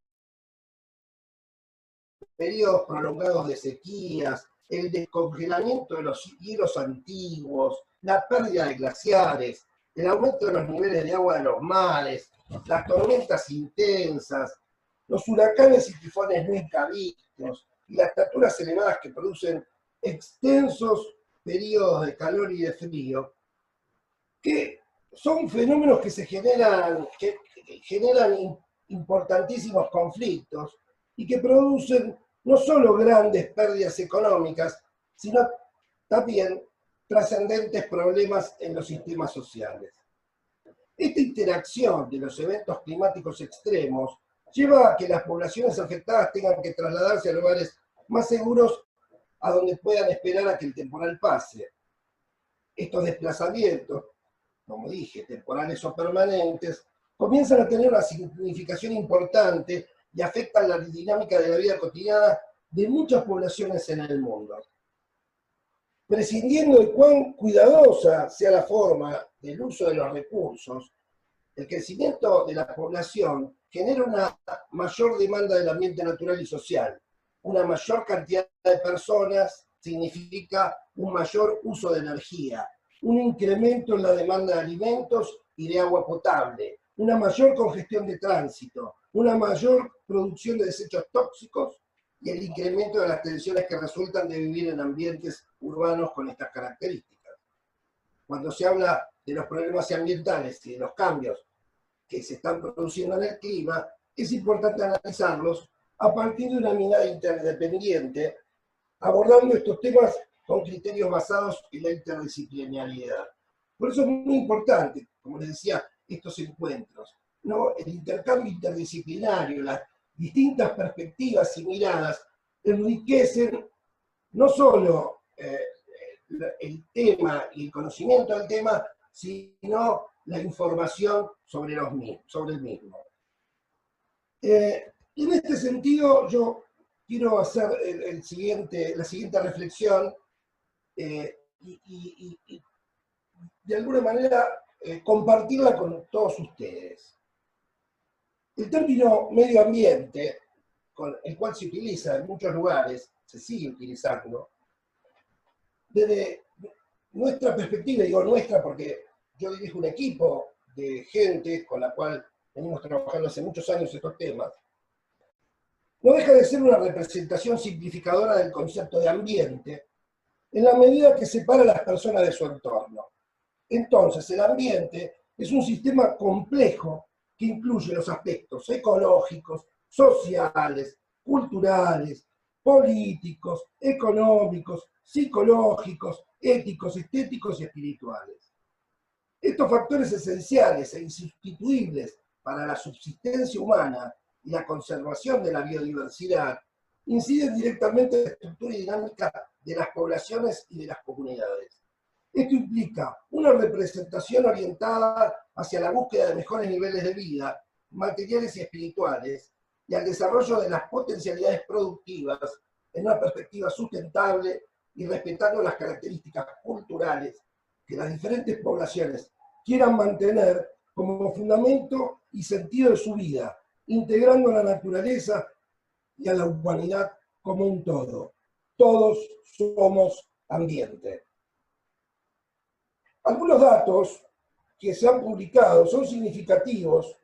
periodos prolongados de sequías, el descongelamiento de los hielos antiguos, la pérdida de glaciares, el aumento de los niveles de agua de los mares, las tormentas intensas, los huracanes y tifones nunca vistos, y las temperaturas elevadas que producen extensos periodos de calor y de frío, que son fenómenos que generan importantísimos conflictos y que producen no solo grandes pérdidas económicas, sino también trascendentes problemas en los sistemas sociales. Esta interacción de los eventos climáticos extremos lleva a que las poblaciones afectadas tengan que trasladarse a lugares más seguros a donde puedan esperar a que el temporal pase. Estos desplazamientos como dije, temporales o permanentes, comienzan a tener una significación importante y afectan la dinámica de la vida cotidiana de muchas poblaciones en el mundo. Prescindiendo de cuán cuidadosa sea la forma del uso de los recursos, el crecimiento de la población genera una mayor demanda del ambiente natural y social. Una mayor cantidad de personas significa un mayor uso de energía, un incremento en la demanda de alimentos y de agua potable, una mayor congestión de tránsito, una mayor producción de desechos tóxicos y el incremento de las tensiones que resultan de vivir en ambientes urbanos con estas características. Cuando se habla de los problemas ambientales y de los cambios que se están produciendo en el clima, es importante analizarlos a partir de una mirada interdependiente, abordando estos temas con criterios basados en la interdisciplinariedad. Por eso es muy importante, como les decía, estos encuentros, ¿no? El intercambio interdisciplinario, las distintas perspectivas y miradas enriquecen no solo el tema y el conocimiento del tema, sino la información sobre el mismo. En este sentido, yo quiero hacer la siguiente reflexión y de alguna manera compartirla con todos ustedes. El término medio ambiente, con el cual se utiliza en muchos lugares, se sigue utilizando, desde nuestra perspectiva, digo nuestra porque yo dirijo un equipo de gente con la cual venimos trabajando hace muchos años estos temas, no deja de ser una representación simplificadora del concepto de ambiente, en la medida que separa a las personas de su entorno. Entonces, el ambiente es un sistema complejo que incluye los aspectos ecológicos, sociales, culturales, políticos, económicos, psicológicos, éticos, estéticos y espirituales. Estos factores esenciales e insustituibles para la subsistencia humana y la conservación de la biodiversidad inciden directamente en la estructura y dinámica de las poblaciones y de las comunidades. Esto implica una representación orientada hacia la búsqueda de mejores niveles de vida, materiales y espirituales, y al desarrollo de las potencialidades productivas en una perspectiva sustentable y respetando las características culturales que las diferentes poblaciones quieran mantener como fundamento y sentido de su vida, integrando a la naturaleza y a la humanidad como un todo. Todos somos ambiente. Algunos datos que se han publicado son significativos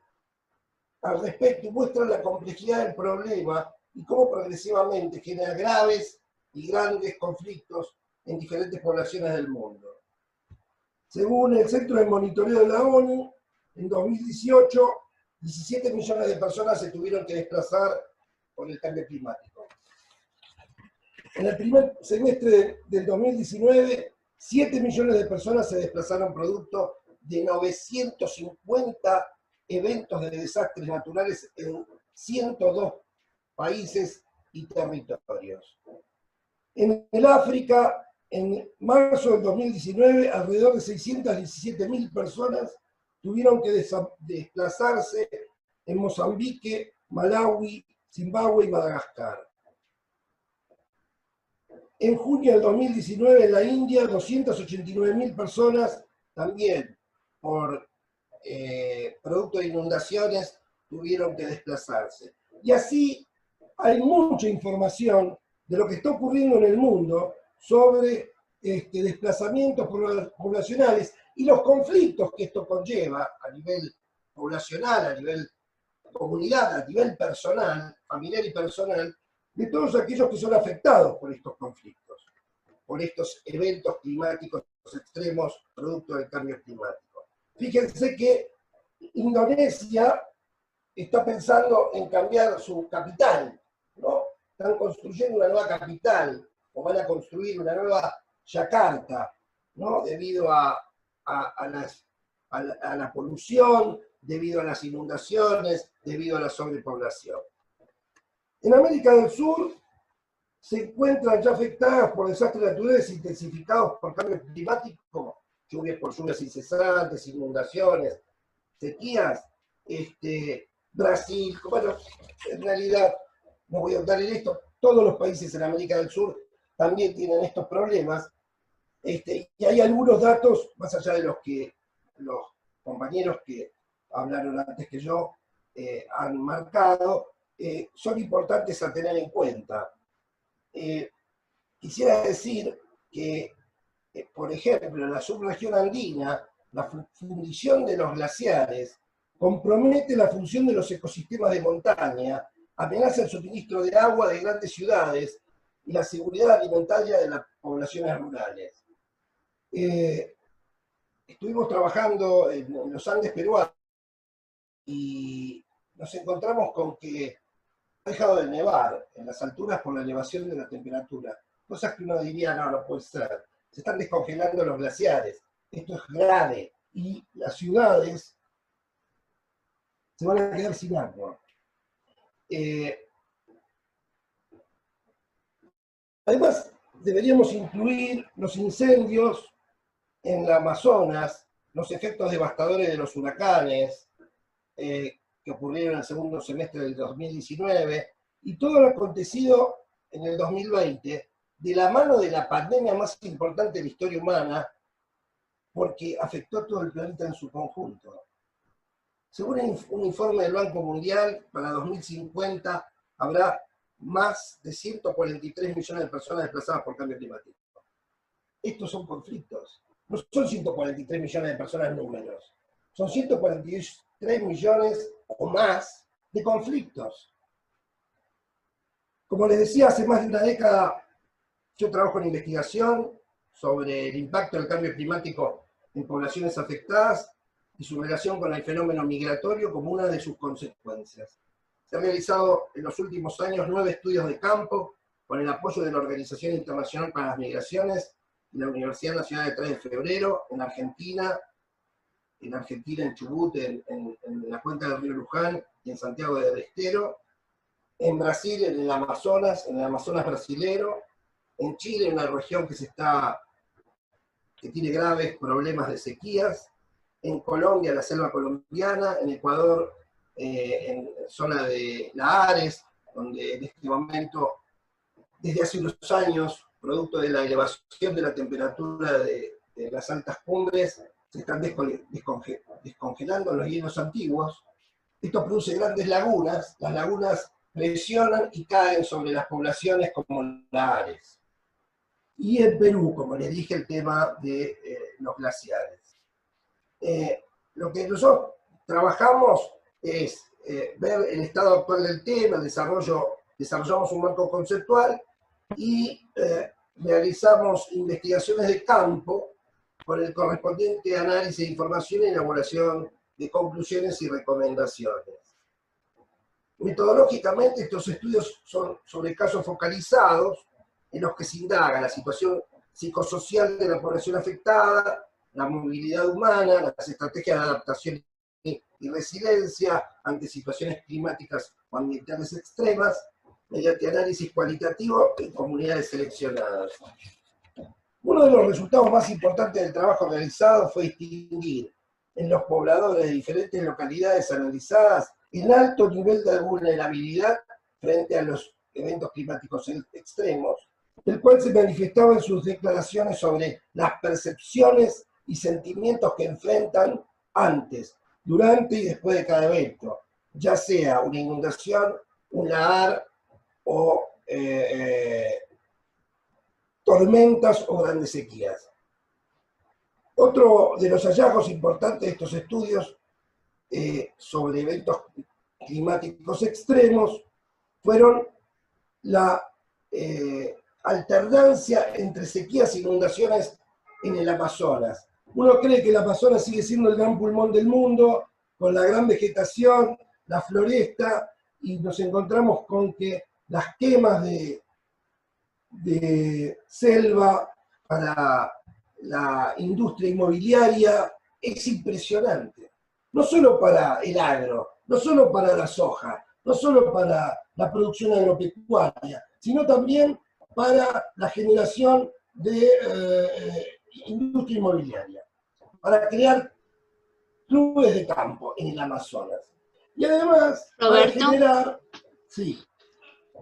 al respecto y muestran la complejidad del problema y cómo progresivamente genera graves y grandes conflictos en diferentes poblaciones del mundo. Según el Centro de Monitoreo de la ONU, en 2018, 17 millones de personas se tuvieron que desplazar por el cambio climático. En el primer semestre del 2019, 7 millones de personas se desplazaron producto de 950 eventos de desastres naturales en 102 países y territorios. En el África, en marzo del 2019, alrededor de 617.000 personas tuvieron que desplazarse en Mozambique, Malawi, Zimbabue y Madagascar. En junio del 2019, en la India, 289.000 personas también por producto de inundaciones tuvieron que desplazarse. Y así hay mucha información de lo que está ocurriendo en el mundo sobre desplazamientos poblacionales y los conflictos que esto conlleva a nivel poblacional, a nivel comunidad, a nivel personal, familiar y personal, de todos aquellos que son afectados por estos conflictos, por estos eventos climáticos extremos producto del cambio climático. Fíjense que Indonesia está pensando en cambiar su capital, ¿no? Están construyendo una nueva capital, o van a construir una nueva Yakarta, ¿no? Debido a la polución, debido a las inundaciones, debido a la sobrepoblación. En América del Sur se encuentran ya afectadas por desastres naturales intensificados por cambio climático lluvias incesantes, inundaciones, sequías. Brasil, bueno, en realidad, no voy a andar en esto, todos los países en América del Sur también tienen estos problemas, y hay algunos datos, más allá de los que los compañeros que hablaron antes que yo han marcado, son importantes a tener en cuenta. Quisiera decir que, por ejemplo, en la subregión andina, la fundición de los glaciares compromete la función de los ecosistemas de montaña, amenaza el suministro de agua de grandes ciudades y la seguridad alimentaria de las poblaciones rurales. Estuvimos trabajando en los Andes peruanos y nos encontramos con que ha dejado de nevar en las alturas por la elevación de la temperatura, cosas que uno diría, no, no puede ser. Se están descongelando los glaciares, esto es grave, y las ciudades se van a quedar sin agua. Además, deberíamos incluir los incendios en el Amazonas, los efectos devastadores de los huracanes que ocurrieron en el segundo semestre del 2019, y todo lo acontecido en el 2020, de la mano de la pandemia más importante de la historia humana, porque afectó a todo el planeta en su conjunto. Según un informe del Banco Mundial, para 2050 habrá más de 143 millones de personas desplazadas por cambio climático. Estos son conflictos. No son 143 millones de personas números. Son 143 millones o más de conflictos. Como les decía, hace más de una década yo trabajo en investigación sobre el impacto del cambio climático en poblaciones afectadas y su relación con el fenómeno migratorio como una de sus consecuencias. Se han realizado en los últimos años 9 estudios de campo con el apoyo de la Organización Internacional para las Migraciones y la Universidad Nacional de 3 de Febrero, en Argentina, en Chubut, en la cuenca del río Luján y en Santiago del Estero, en Brasil, en el Amazonas brasilero, en Chile, en una región que tiene graves problemas de sequías, en Colombia, la selva colombiana, en Ecuador, en zona de la Ares, donde en este momento, desde hace unos años, producto de la elevación de la temperatura de las altas cumbres, se están descongelando los hielos antiguos. Esto produce grandes lagunas, las lagunas presionan y caen sobre las poblaciones como la Ares. Y en Perú, como les dije, el tema de los glaciares. Lo que nosotros trabajamos es ver el estado actual del tema, desarrollamos un marco conceptual y realizamos investigaciones de campo con el correspondiente análisis de información y elaboración de conclusiones y recomendaciones. Metodológicamente, estos estudios son sobre casos focalizados en los que se indaga la situación psicosocial de la población afectada, la movilidad humana, las estrategias de adaptación y resiliencia ante situaciones climáticas o ambientales extremas, mediante análisis cualitativo en comunidades seleccionadas. Uno de los resultados más importantes del trabajo realizado fue distinguir en los pobladores de diferentes localidades analizadas el alto nivel de vulnerabilidad frente a los eventos climáticos extremos, el cual se manifestaba en sus declaraciones sobre las percepciones y sentimientos que enfrentan antes, durante y después de cada evento, ya sea una inundación, un lahar o tormentas o grandes sequías. Otro de los hallazgos importantes de estos estudios sobre eventos climáticos extremos fueron la alternancia entre sequías e inundaciones en el Amazonas. Uno cree que el Amazonas sigue siendo el gran pulmón del mundo, con la gran vegetación, la floresta, y nos encontramos con que las quemas de selva para la industria inmobiliaria es impresionante. No solo para el agro, no solo para la soja, no solo para la producción agropecuaria, sino también para la generación de industria inmobiliaria. para crear clubes de campo en el Amazonas. Y además, para Roberto, generar... Sí.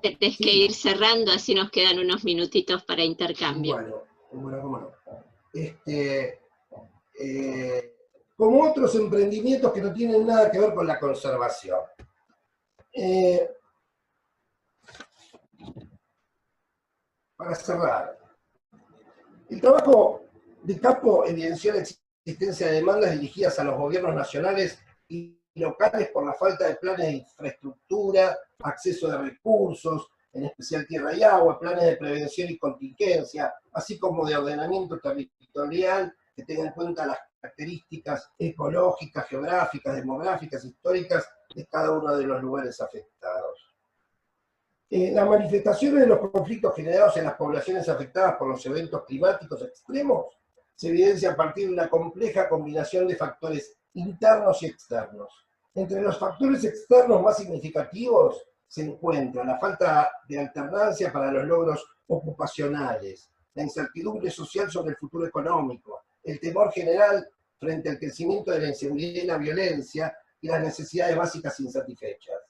tenés que ir cerrando, así nos quedan unos minutitos para intercambio. Bueno, cómo no. Como otros emprendimientos que no tienen nada que ver con la conservación. Para cerrar, el trabajo de campo evidenció la existencia de demandas dirigidas a los gobiernos nacionales y locales por la falta de planes de infraestructura, acceso de recursos, en especial tierra y agua, planes de prevención y contingencia, así como de ordenamiento territorial que tenga en cuenta las características ecológicas, geográficas, demográficas, históricas de cada uno de los lugares afectados. Las manifestaciones de los conflictos generados en las poblaciones afectadas por los eventos climáticos extremos se evidencia a partir de una compleja combinación de factores internos y externos. Entre los factores externos más significativos se encuentra la falta de alternancia para los logros ocupacionales, la incertidumbre social sobre el futuro económico, el temor general frente al crecimiento de la inseguridad y la violencia y las necesidades básicas insatisfechas.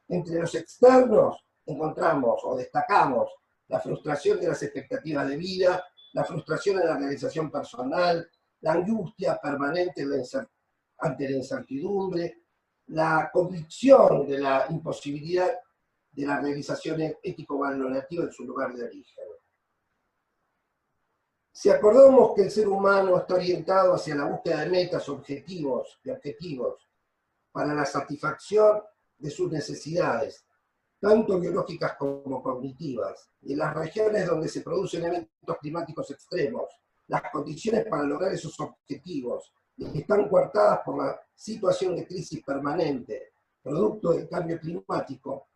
Entre los externos encontramos o destacamos la frustración de las expectativas de vida, la frustración en la realización personal, la angustia permanente ante la incertidumbre, la convicción de la imposibilidad de la realización ético-valorativa en su lugar de origen. Si acordamos que el ser humano está orientado hacia la búsqueda de metas, objetivos para la satisfacción de sus necesidades, tanto biológicas como cognitivas, y en las regiones donde se producen eventos climáticos extremos, las condiciones para lograr esos objetivos están coartadas por la situación de crisis permanente, producto del cambio climático,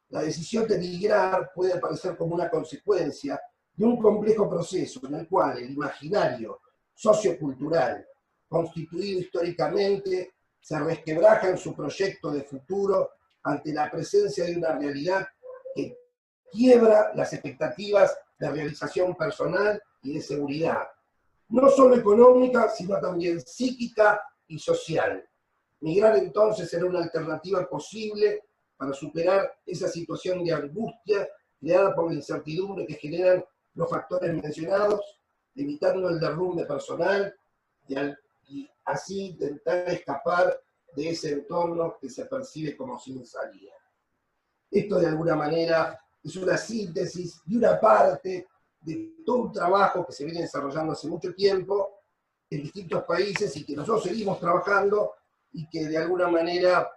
la decisión de migrar puede aparecer como una consecuencia de un complejo proceso en el cual el imaginario sociocultural, constituido históricamente, se resquebraja en su proyecto de futuro ante la presencia de una realidad que quiebra las expectativas de realización personal y de seguridad, no solo económica, sino también psíquica y social. Migrar entonces será una alternativa posible para superar esa situación de angustia creada por la incertidumbre que generan los factores mencionados, evitando el derrumbe personal y así intentar escapar de ese entorno que se percibe como sin salida. Esto de alguna manera es una síntesis de una parte de todo un trabajo que se viene desarrollando hace mucho tiempo en distintos países y que nosotros seguimos trabajando y que de alguna manera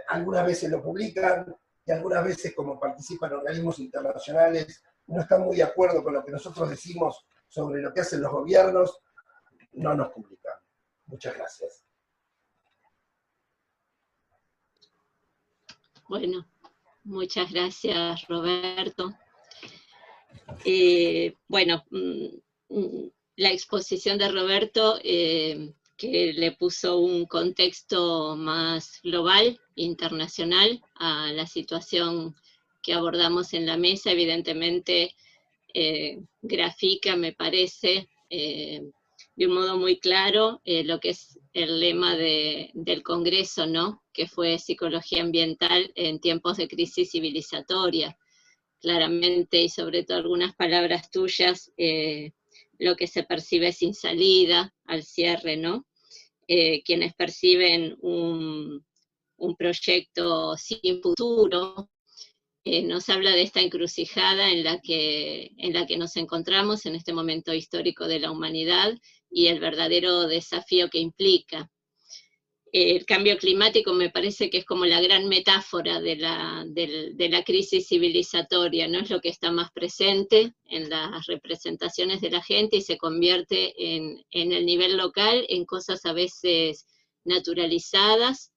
algunas veces lo publican y algunas veces como participan organismos internacionales no están muy de acuerdo con lo que nosotros decimos sobre lo que hacen los gobiernos, no nos publican. Muchas gracias. Bueno, muchas gracias, Roberto. Bueno, la exposición de Roberto, que le puso un contexto más global, internacional, a la situación que abordamos en la mesa, evidentemente grafica, me parece, de un modo muy claro lo que es el lema del Congreso, ¿no? Que fue Psicología Ambiental en tiempos de crisis civilizatoria. Claramente, y sobre todo algunas palabras tuyas, lo que se percibe sin salida, al cierre, ¿no? Quienes perciben un proyecto sin futuro, nos habla de esta encrucijada en la que nos encontramos en este momento histórico de la humanidad y el verdadero desafío que implica. El cambio climático me parece que es como la gran metáfora de la crisis civilizatoria, ¿no? Es lo que está más presente en las representaciones de la gente y se convierte en el nivel local en cosas a veces naturalizadas,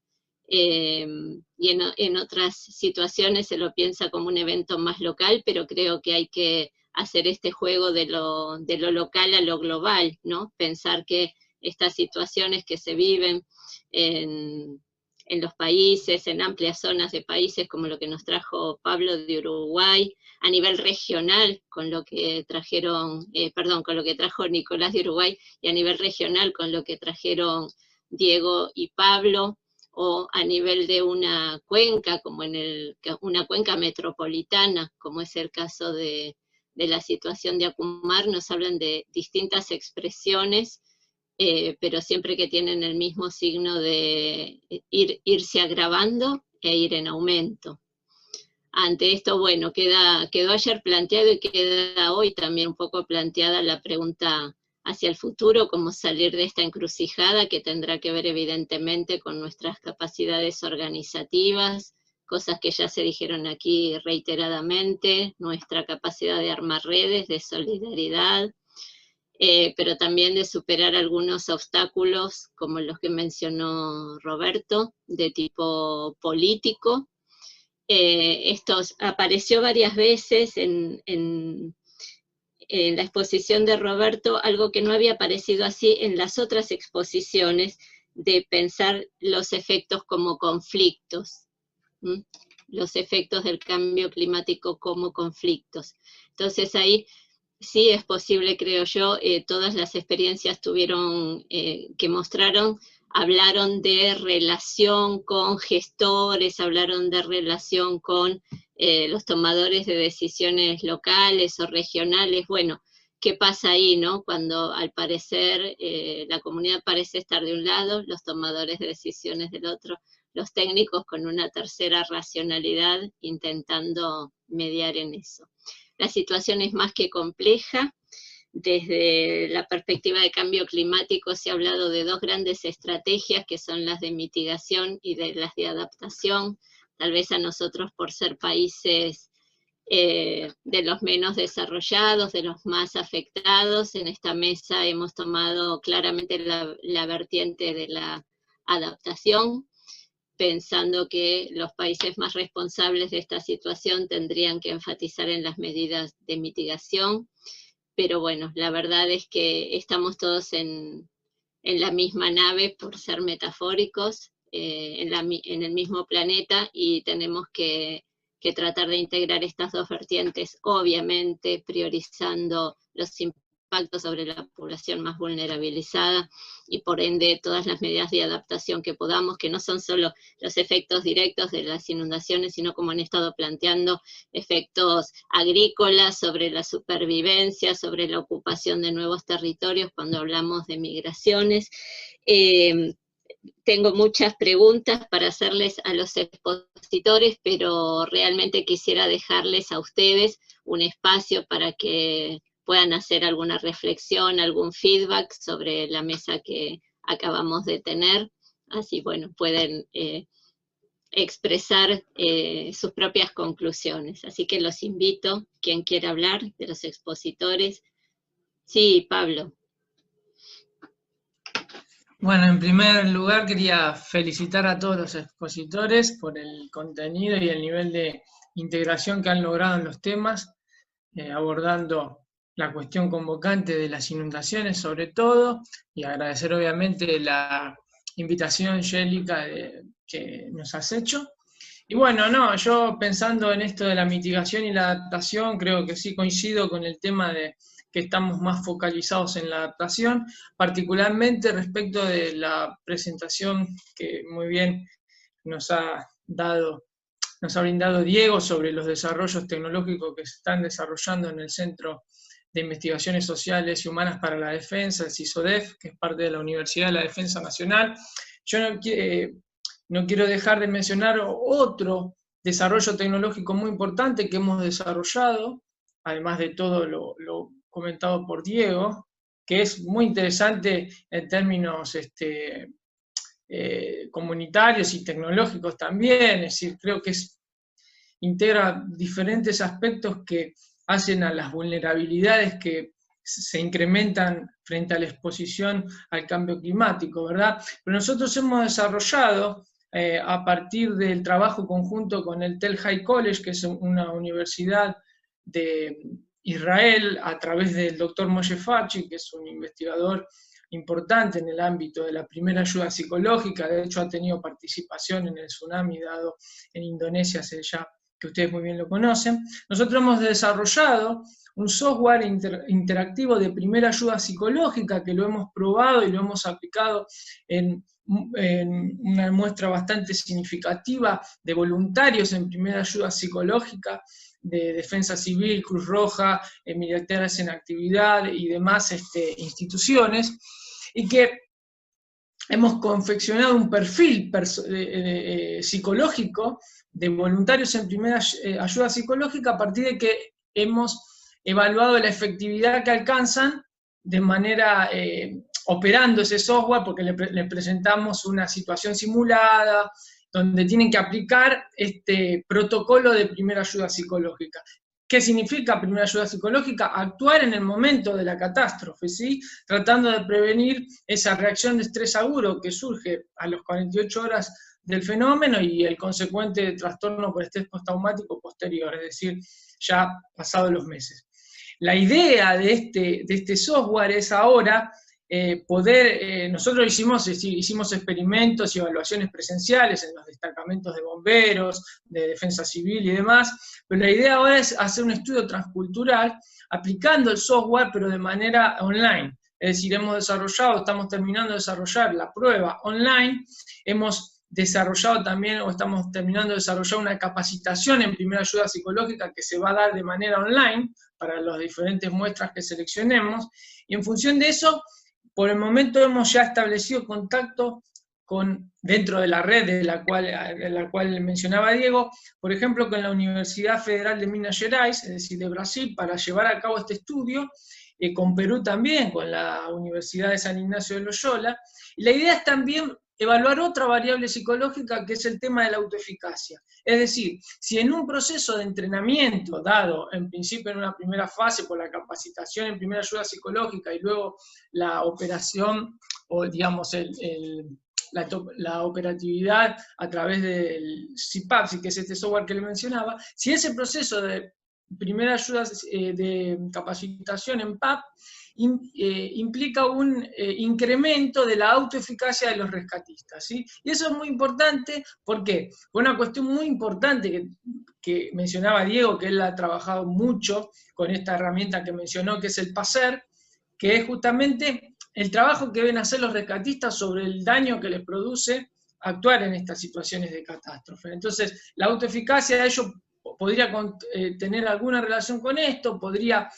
y en otras situaciones se lo piensa como un evento más local, pero creo que hay que hacer este juego de lo local a lo global, ¿no? Pensar que estas situaciones que se viven en los países, en amplias zonas de países, como lo que nos trajo Pablo de Uruguay, a nivel regional, con lo que trajeron, con lo que trajo Nicolás de Uruguay, y a nivel regional con lo que trajeron Diego y Pablo, o a nivel de una cuenca, como una cuenca metropolitana, como es el caso de la situación de Acumar, nos hablan de distintas expresiones, pero siempre que tienen el mismo signo de irse agravando e ir en aumento. Ante esto, bueno, quedó ayer planteado y queda hoy también un poco planteada la pregunta hacia el futuro, cómo salir de esta encrucijada que tendrá que ver evidentemente con nuestras capacidades organizativas, cosas que ya se dijeron aquí reiteradamente, nuestra capacidad de armar redes, de solidaridad, pero también de superar algunos obstáculos como los que mencionó Roberto, de tipo político. Esto apareció varias veces en la exposición de Roberto, algo que no había aparecido así en las otras exposiciones, de pensar los efectos como conflictos, los efectos del cambio climático como conflictos. Entonces ahí sí es posible, creo yo, todas las experiencias que mostraron, hablaron de relación con gestores, hablaron de relación con los tomadores de decisiones locales o regionales. Bueno, ¿qué pasa ahí, no? Cuando al parecer la comunidad parece estar de un lado, los tomadores de decisiones del otro, los técnicos con una tercera racionalidad intentando mediar en eso. La situación es más que compleja. Desde la perspectiva de cambio climático se ha hablado de dos grandes estrategias, que son las de mitigación y de las de adaptación. Tal vez a nosotros, por ser países de los menos desarrollados, de los más afectados, en esta mesa hemos tomado claramente la vertiente de la adaptación, pensando que los países más responsables de esta situación tendrían que enfatizar en las medidas de mitigación, pero bueno, la verdad es que estamos todos en la misma nave, por ser metafóricos, en el mismo planeta, y tenemos que tratar de integrar estas dos vertientes, obviamente priorizando los impactos sobre la población más vulnerabilizada, y por ende todas las medidas de adaptación que podamos, que no son solo los efectos directos de las inundaciones, sino, como han estado planteando, efectos agrícolas, sobre la supervivencia, sobre la ocupación de nuevos territorios cuando hablamos de migraciones. Tengo muchas preguntas para hacerles a los expositores, pero realmente quisiera dejarles a ustedes un espacio para que puedan hacer alguna reflexión, algún feedback sobre la mesa que acabamos de tener. Así, bueno, pueden expresar sus propias conclusiones. Así que los invito, quien quiera hablar de los expositores. Sí, Pablo. Bueno, en primer lugar quería felicitar a todos los expositores por el contenido y el nivel de integración que han logrado en los temas, abordando la cuestión convocante de las inundaciones sobre todo, y agradecer obviamente la invitación, Yélica, que nos has hecho. Y bueno, no, yo pensando en esto de la mitigación y la adaptación, creo que sí coincido con el tema de que estamos más focalizados en la adaptación, particularmente respecto de la presentación que muy bien nos ha brindado Diego sobre los desarrollos tecnológicos que se están desarrollando en el Centro de Investigaciones Sociales y Humanas para la Defensa, el CISODEF, que es parte de la Universidad de la Defensa Nacional. Yo no quiero dejar de mencionar otro desarrollo tecnológico muy importante que hemos desarrollado, además de todo lo comentado por Diego, que es muy interesante en términos comunitarios y tecnológicos también. Es decir, creo que integra diferentes aspectos que hacen a las vulnerabilidades que se incrementan frente a la exposición al cambio climático, ¿verdad? Pero nosotros hemos desarrollado, a partir del trabajo conjunto con el Tel Hai College, que es una universidad de Israel, a través del doctor Moshe Fachi, que es un investigador importante en el ámbito de la primera ayuda psicológica. De hecho ha tenido participación en el tsunami dado en Indonesia hace ya, que ustedes muy bien lo conocen. Nosotros hemos desarrollado un software interactivo de primera ayuda psicológica que lo hemos probado y lo hemos aplicado en una muestra bastante significativa de voluntarios en primera ayuda psicológica, de Defensa Civil, Cruz Roja, militares en actividad y demás instituciones, y que hemos confeccionado un perfil psicológico de voluntarios en primera ayuda psicológica a partir de que hemos evaluado la efectividad que alcanzan de manera operando ese software, porque le presentamos una situación simulada, donde tienen que aplicar este protocolo de primera ayuda psicológica. ¿Qué significa primera ayuda psicológica? Actuar en el momento de la catástrofe, ¿sí? Tratando de prevenir esa reacción de estrés agudo que surge a las 48 horas del fenómeno y el consecuente trastorno por estrés postraumático posterior, es decir, ya pasados los meses. La idea de este software es ahora nosotros hicimos experimentos y evaluaciones presenciales en los destacamentos de bomberos, de defensa civil y demás, pero la idea ahora es hacer un estudio transcultural aplicando el software pero de manera online. Es decir, estamos terminando de desarrollar la prueba online, hemos desarrollado también, o estamos terminando de desarrollar una capacitación en primera ayuda psicológica que se va a dar de manera online para las diferentes muestras que seleccionemos, y en función de eso, por el momento hemos ya establecido contacto dentro de la red de la cual mencionaba Diego, por ejemplo con la Universidad Federal de Minas Gerais, es decir, de Brasil, para llevar a cabo este estudio, con Perú también, con la Universidad de San Ignacio de Loyola, y la idea es también evaluar otra variable psicológica que es el tema de la autoeficacia. Es decir, si en un proceso de entrenamiento dado, en principio en una primera fase por la capacitación en primera ayuda psicológica y luego la operación, o digamos la operatividad a través del CPAP, que es este software que le mencionaba, si ese proceso de primera ayuda de capacitación en PAP implica un incremento de la autoeficacia de los rescatistas, ¿sí? Y eso es muy importante, ¿por qué? Por una cuestión muy importante que mencionaba Diego, que él ha trabajado mucho con esta herramienta que mencionó, que es el PASER, que es justamente el trabajo que deben hacer los rescatistas sobre el daño que les produce actuar en estas situaciones de catástrofe. Entonces, la autoeficacia, ello podría tener alguna relación con esto, podría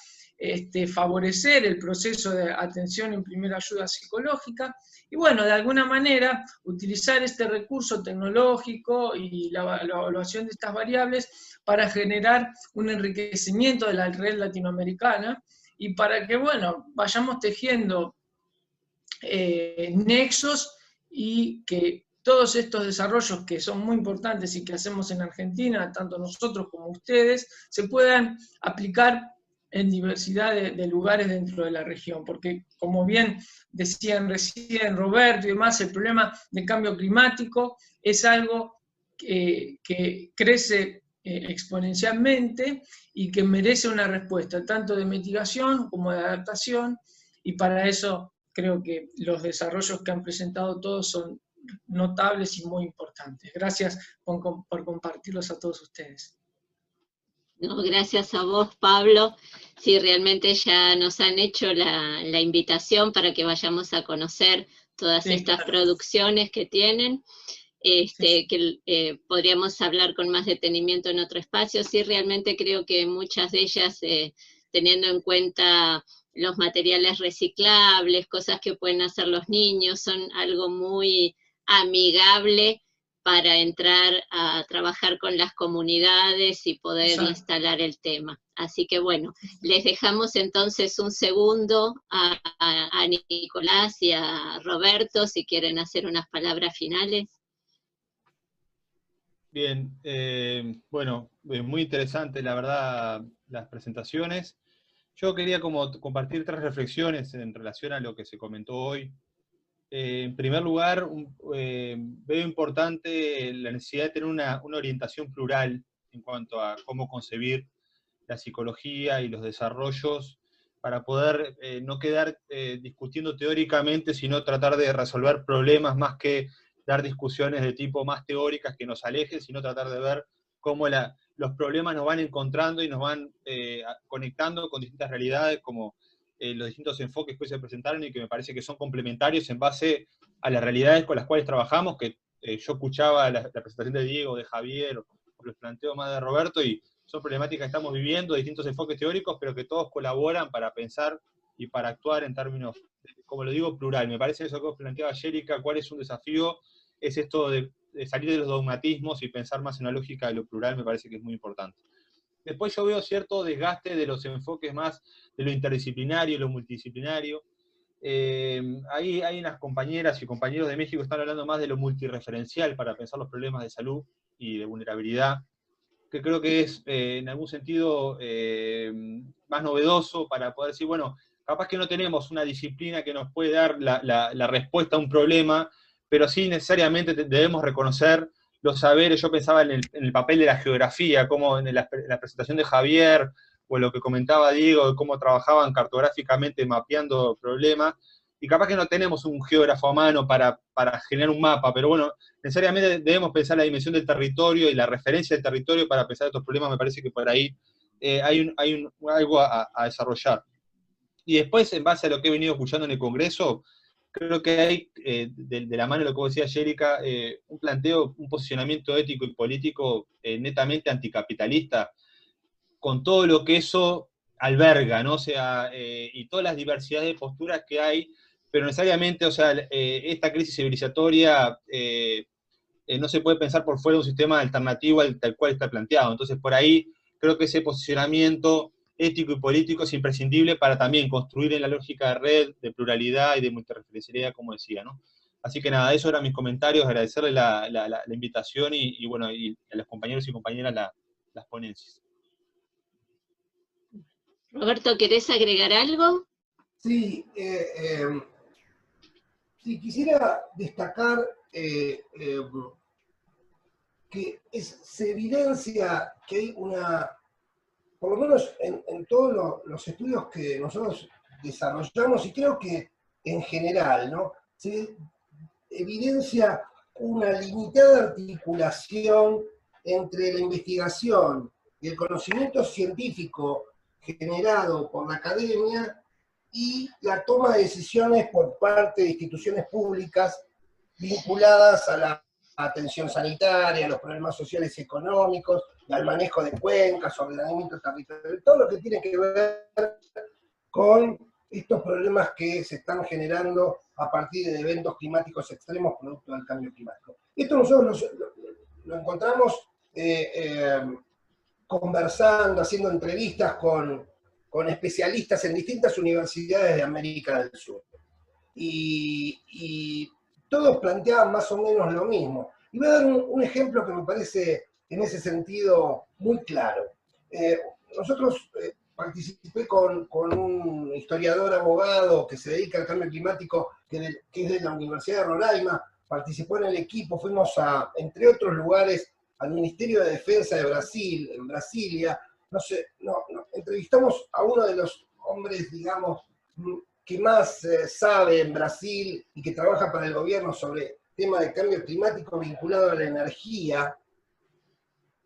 favorecer el proceso de atención en primera ayuda psicológica, y bueno, de alguna manera, utilizar este recurso tecnológico y la evaluación de estas variables para generar un enriquecimiento de la red latinoamericana, y para que, bueno, vayamos tejiendo nexos y que todos estos desarrollos que son muy importantes y que hacemos en Argentina, tanto nosotros como ustedes, se puedan aplicar en diversidad de lugares dentro de la región, porque como bien decían recién Roberto y demás, el problema del cambio climático es algo que crece exponencialmente y que merece una respuesta, tanto de mitigación como de adaptación, y para eso creo que los desarrollos que han presentado todos son notables y muy importantes. Gracias por compartirlos a todos ustedes. No, gracias a vos, Pablo. Sí, realmente ya nos han hecho la invitación para que vayamos a conocer todas estas producciones que tienen, que podríamos hablar con más detenimiento en otro espacio. Sí, realmente creo que muchas de ellas, teniendo en cuenta los materiales reciclables, cosas que pueden hacer los niños, son algo muy amigable para entrar a trabajar con las comunidades y poder instalar el tema. Así que bueno, les dejamos entonces un segundo a Nicolás y a Roberto, si quieren hacer unas palabras finales. Bien, bueno, muy interesante la verdad las presentaciones. Yo quería compartir 3 reflexiones en relación a lo que se comentó hoy. En primer lugar, veo importante la necesidad de tener una orientación plural en cuanto a cómo concebir la psicología y los desarrollos poder no quedar discutiendo teóricamente, sino tratar de resolver problemas más que dar discusiones de tipo más teóricas que nos alejen, sino tratar de ver cómo los problemas nos van encontrando y nos van conectando con distintas realidades, como los distintos enfoques que hoy se presentaron y que me parece que son complementarios en base a las realidades con las cuales trabajamos, que yo escuchaba la presentación de Diego, de Javier, o los planteos más de Roberto, y son problemáticas que estamos viviendo, distintos enfoques teóricos, pero que todos colaboran para pensar y para actuar en términos, como lo digo, plural. Me parece eso que planteaba Yérica, cuál es un desafío, es esto de salir de los dogmatismos y pensar más en la lógica de lo plural, me parece que es muy importante. Después yo veo cierto desgaste de los enfoques más de lo interdisciplinario, lo multidisciplinario. Ahí hay unas compañeras y compañeros de México que están hablando más de lo multireferencial para pensar los problemas de salud y de vulnerabilidad, que creo que es en algún sentido más novedoso para poder decir, bueno, capaz que no tenemos una disciplina que nos puede dar la respuesta a un problema, pero sí necesariamente debemos reconocer los saberes. Yo pensaba en el papel de la geografía, como en la presentación de Javier, o lo que comentaba Diego, de cómo trabajaban cartográficamente mapeando problemas, y capaz que no tenemos un geógrafo a mano para generar un mapa, pero bueno, necesariamente debemos pensar la dimensión del territorio y la referencia del territorio para pensar estos problemas. Me parece que por ahí hay algo a desarrollar. Y después, en base a lo que he venido escuchando en el Congreso, creo que hay, de la mano de lo que decía Yérica, un planteo, un posicionamiento ético y político netamente anticapitalista, con todo lo que eso alberga, ¿no? O sea, y todas las diversidades de posturas que hay, pero necesariamente, o sea, esta crisis civilizatoria no se puede pensar por fuera de un sistema alternativo al tal cual está planteado. Entonces, por ahí, creo que ese posicionamiento ético y político es imprescindible para también construir en la lógica de red, de pluralidad y de multireferencialidad, como decía, ¿no? Así que nada, esos eran mis comentarios, agradecerle la invitación y bueno, y a los compañeros y compañeras las ponencias. Roberto, ¿querés agregar algo? Sí, sí, quisiera destacar que se evidencia que hay por lo menos en todos los estudios que nosotros desarrollamos, y creo que en general, ¿no? Se evidencia una limitada articulación entre la investigación y el conocimiento científico generado por la academia y la toma de decisiones por parte de instituciones públicas vinculadas a la atención sanitaria, a los problemas sociales y económicos, al manejo de cuencas, ordenamiento territorial, todo lo que tiene que ver con estos problemas que se están generando a partir de eventos climáticos extremos producto del cambio climático. Esto nosotros lo encontramos conversando, haciendo entrevistas con especialistas en distintas universidades de América del Sur. Y todos planteaban más o menos lo mismo. Y voy a dar un ejemplo que me parece en ese sentido muy claro. Nosotros participé con un historiador abogado que se dedica al cambio climático, que es de la Universidad de Roraima, participó en el equipo, fuimos entre otros lugares, al Ministerio de Defensa de Brasil, en Brasilia, entrevistamos a uno de los hombres, digamos, que más sabe en Brasil y que trabaja para el gobierno sobre tema de cambio climático vinculado a la energía.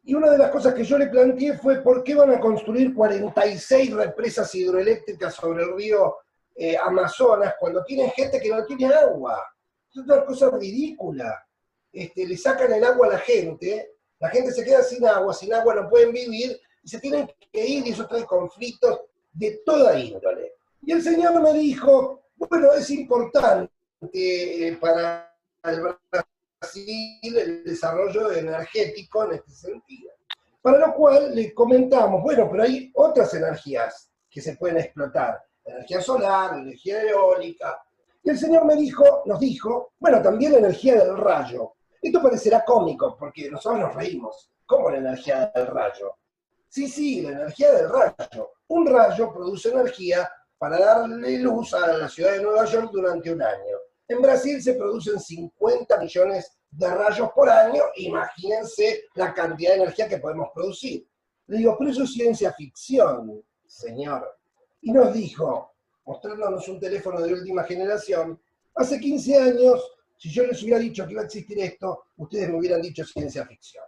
Y una de las cosas que yo le planteé fue por qué van a construir 46 represas hidroeléctricas sobre el río Amazonas cuando tienen gente que no tiene agua. Es una cosa ridícula. Le sacan el agua a la gente se queda sin agua no pueden vivir, y se tienen que ir, y eso trae conflictos de toda índole. Y el señor me dijo, bueno, es importante para el Brasil el desarrollo energético en este sentido. Para lo cual le comentamos, bueno, pero hay otras energías que se pueden explotar, energía solar, energía eólica. Y el señor nos dijo, bueno, también la energía del rayo. Esto parecerá cómico, porque nosotros nos reímos. ¿Cómo la energía del rayo? Sí, la energía del rayo. Un rayo produce energía para darle luz a la ciudad de Nueva York durante un año. En Brasil se producen 50 millones de rayos por año, imagínense la cantidad de energía que podemos producir. Le digo, pero eso es ciencia ficción, señor. y nos dijo, mostrándonos un teléfono de última generación, hace 15 años, si yo les hubiera dicho que iba a existir esto, ustedes me hubieran dicho ciencia ficción.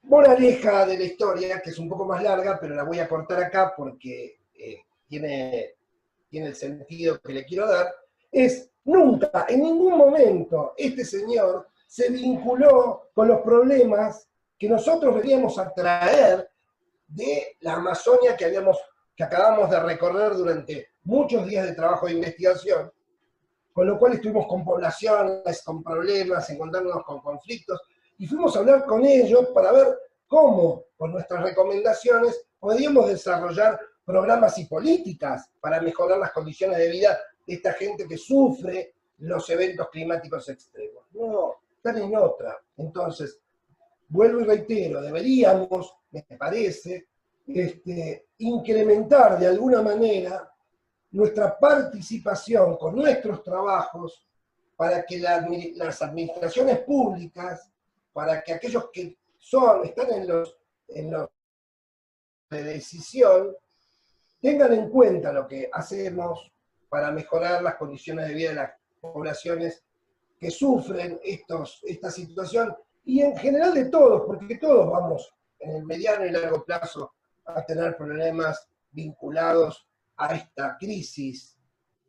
Moraleja de la historia, que es un poco más larga, pero la voy a cortar acá porque tiene el sentido que le quiero dar, es nunca, en ningún momento, este señor se vinculó con los problemas que nosotros veníamos a traer de la Amazonia que acabamos de recorrer durante muchos días de trabajo de investigación, con lo cual estuvimos con poblaciones, con problemas, encontrándonos con conflictos, y fuimos a hablar con ellos para ver cómo, con nuestras recomendaciones, podíamos desarrollar programas y políticas para mejorar las condiciones de vida de esta gente que sufre los eventos climáticos extremos. No, están en otra. Entonces, vuelvo y reitero, deberíamos, me parece, incrementar de alguna manera nuestra participación con nuestros trabajos para que las administraciones públicas, para que aquellos que están en los de decisión, tengan en cuenta lo que hacemos para mejorar las condiciones de vida de las poblaciones que sufren esta situación, y en general de todos, porque todos vamos en el mediano y largo plazo a tener problemas vinculados a esta crisis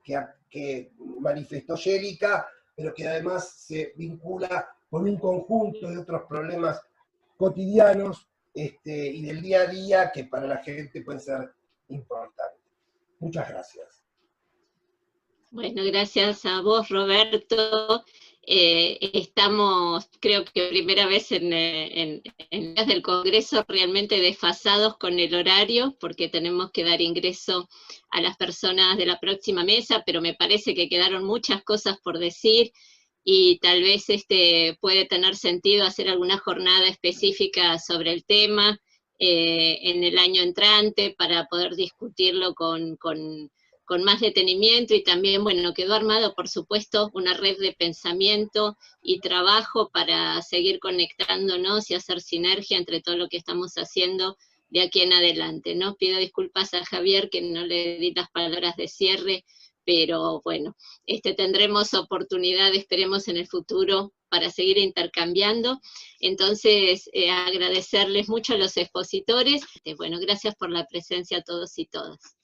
que manifestó Yélica, pero que además se vincula con un conjunto de otros problemas cotidianos y del día a día que para la gente pueden ser importantes. Muchas gracias. Bueno, gracias a vos, Roberto. Estamos, creo que primera vez en días del Congreso realmente desfasados con el horario, porque tenemos que dar ingreso a las personas de la próxima mesa, pero me parece que quedaron muchas cosas por decir, y tal vez puede tener sentido hacer alguna jornada específica sobre el tema en el año entrante para poder discutirlo con más detenimiento, y también, bueno, quedó armado, por supuesto, una red de pensamiento y trabajo para seguir conectándonos y hacer sinergia entre todo lo que estamos haciendo de aquí en adelante, ¿no? Pido disculpas a Javier que no le di las palabras de cierre, pero bueno, tendremos oportunidad, esperemos en el futuro, para seguir intercambiando. Entonces, agradecerles mucho a los expositores. Bueno, gracias por la presencia a todos y todas.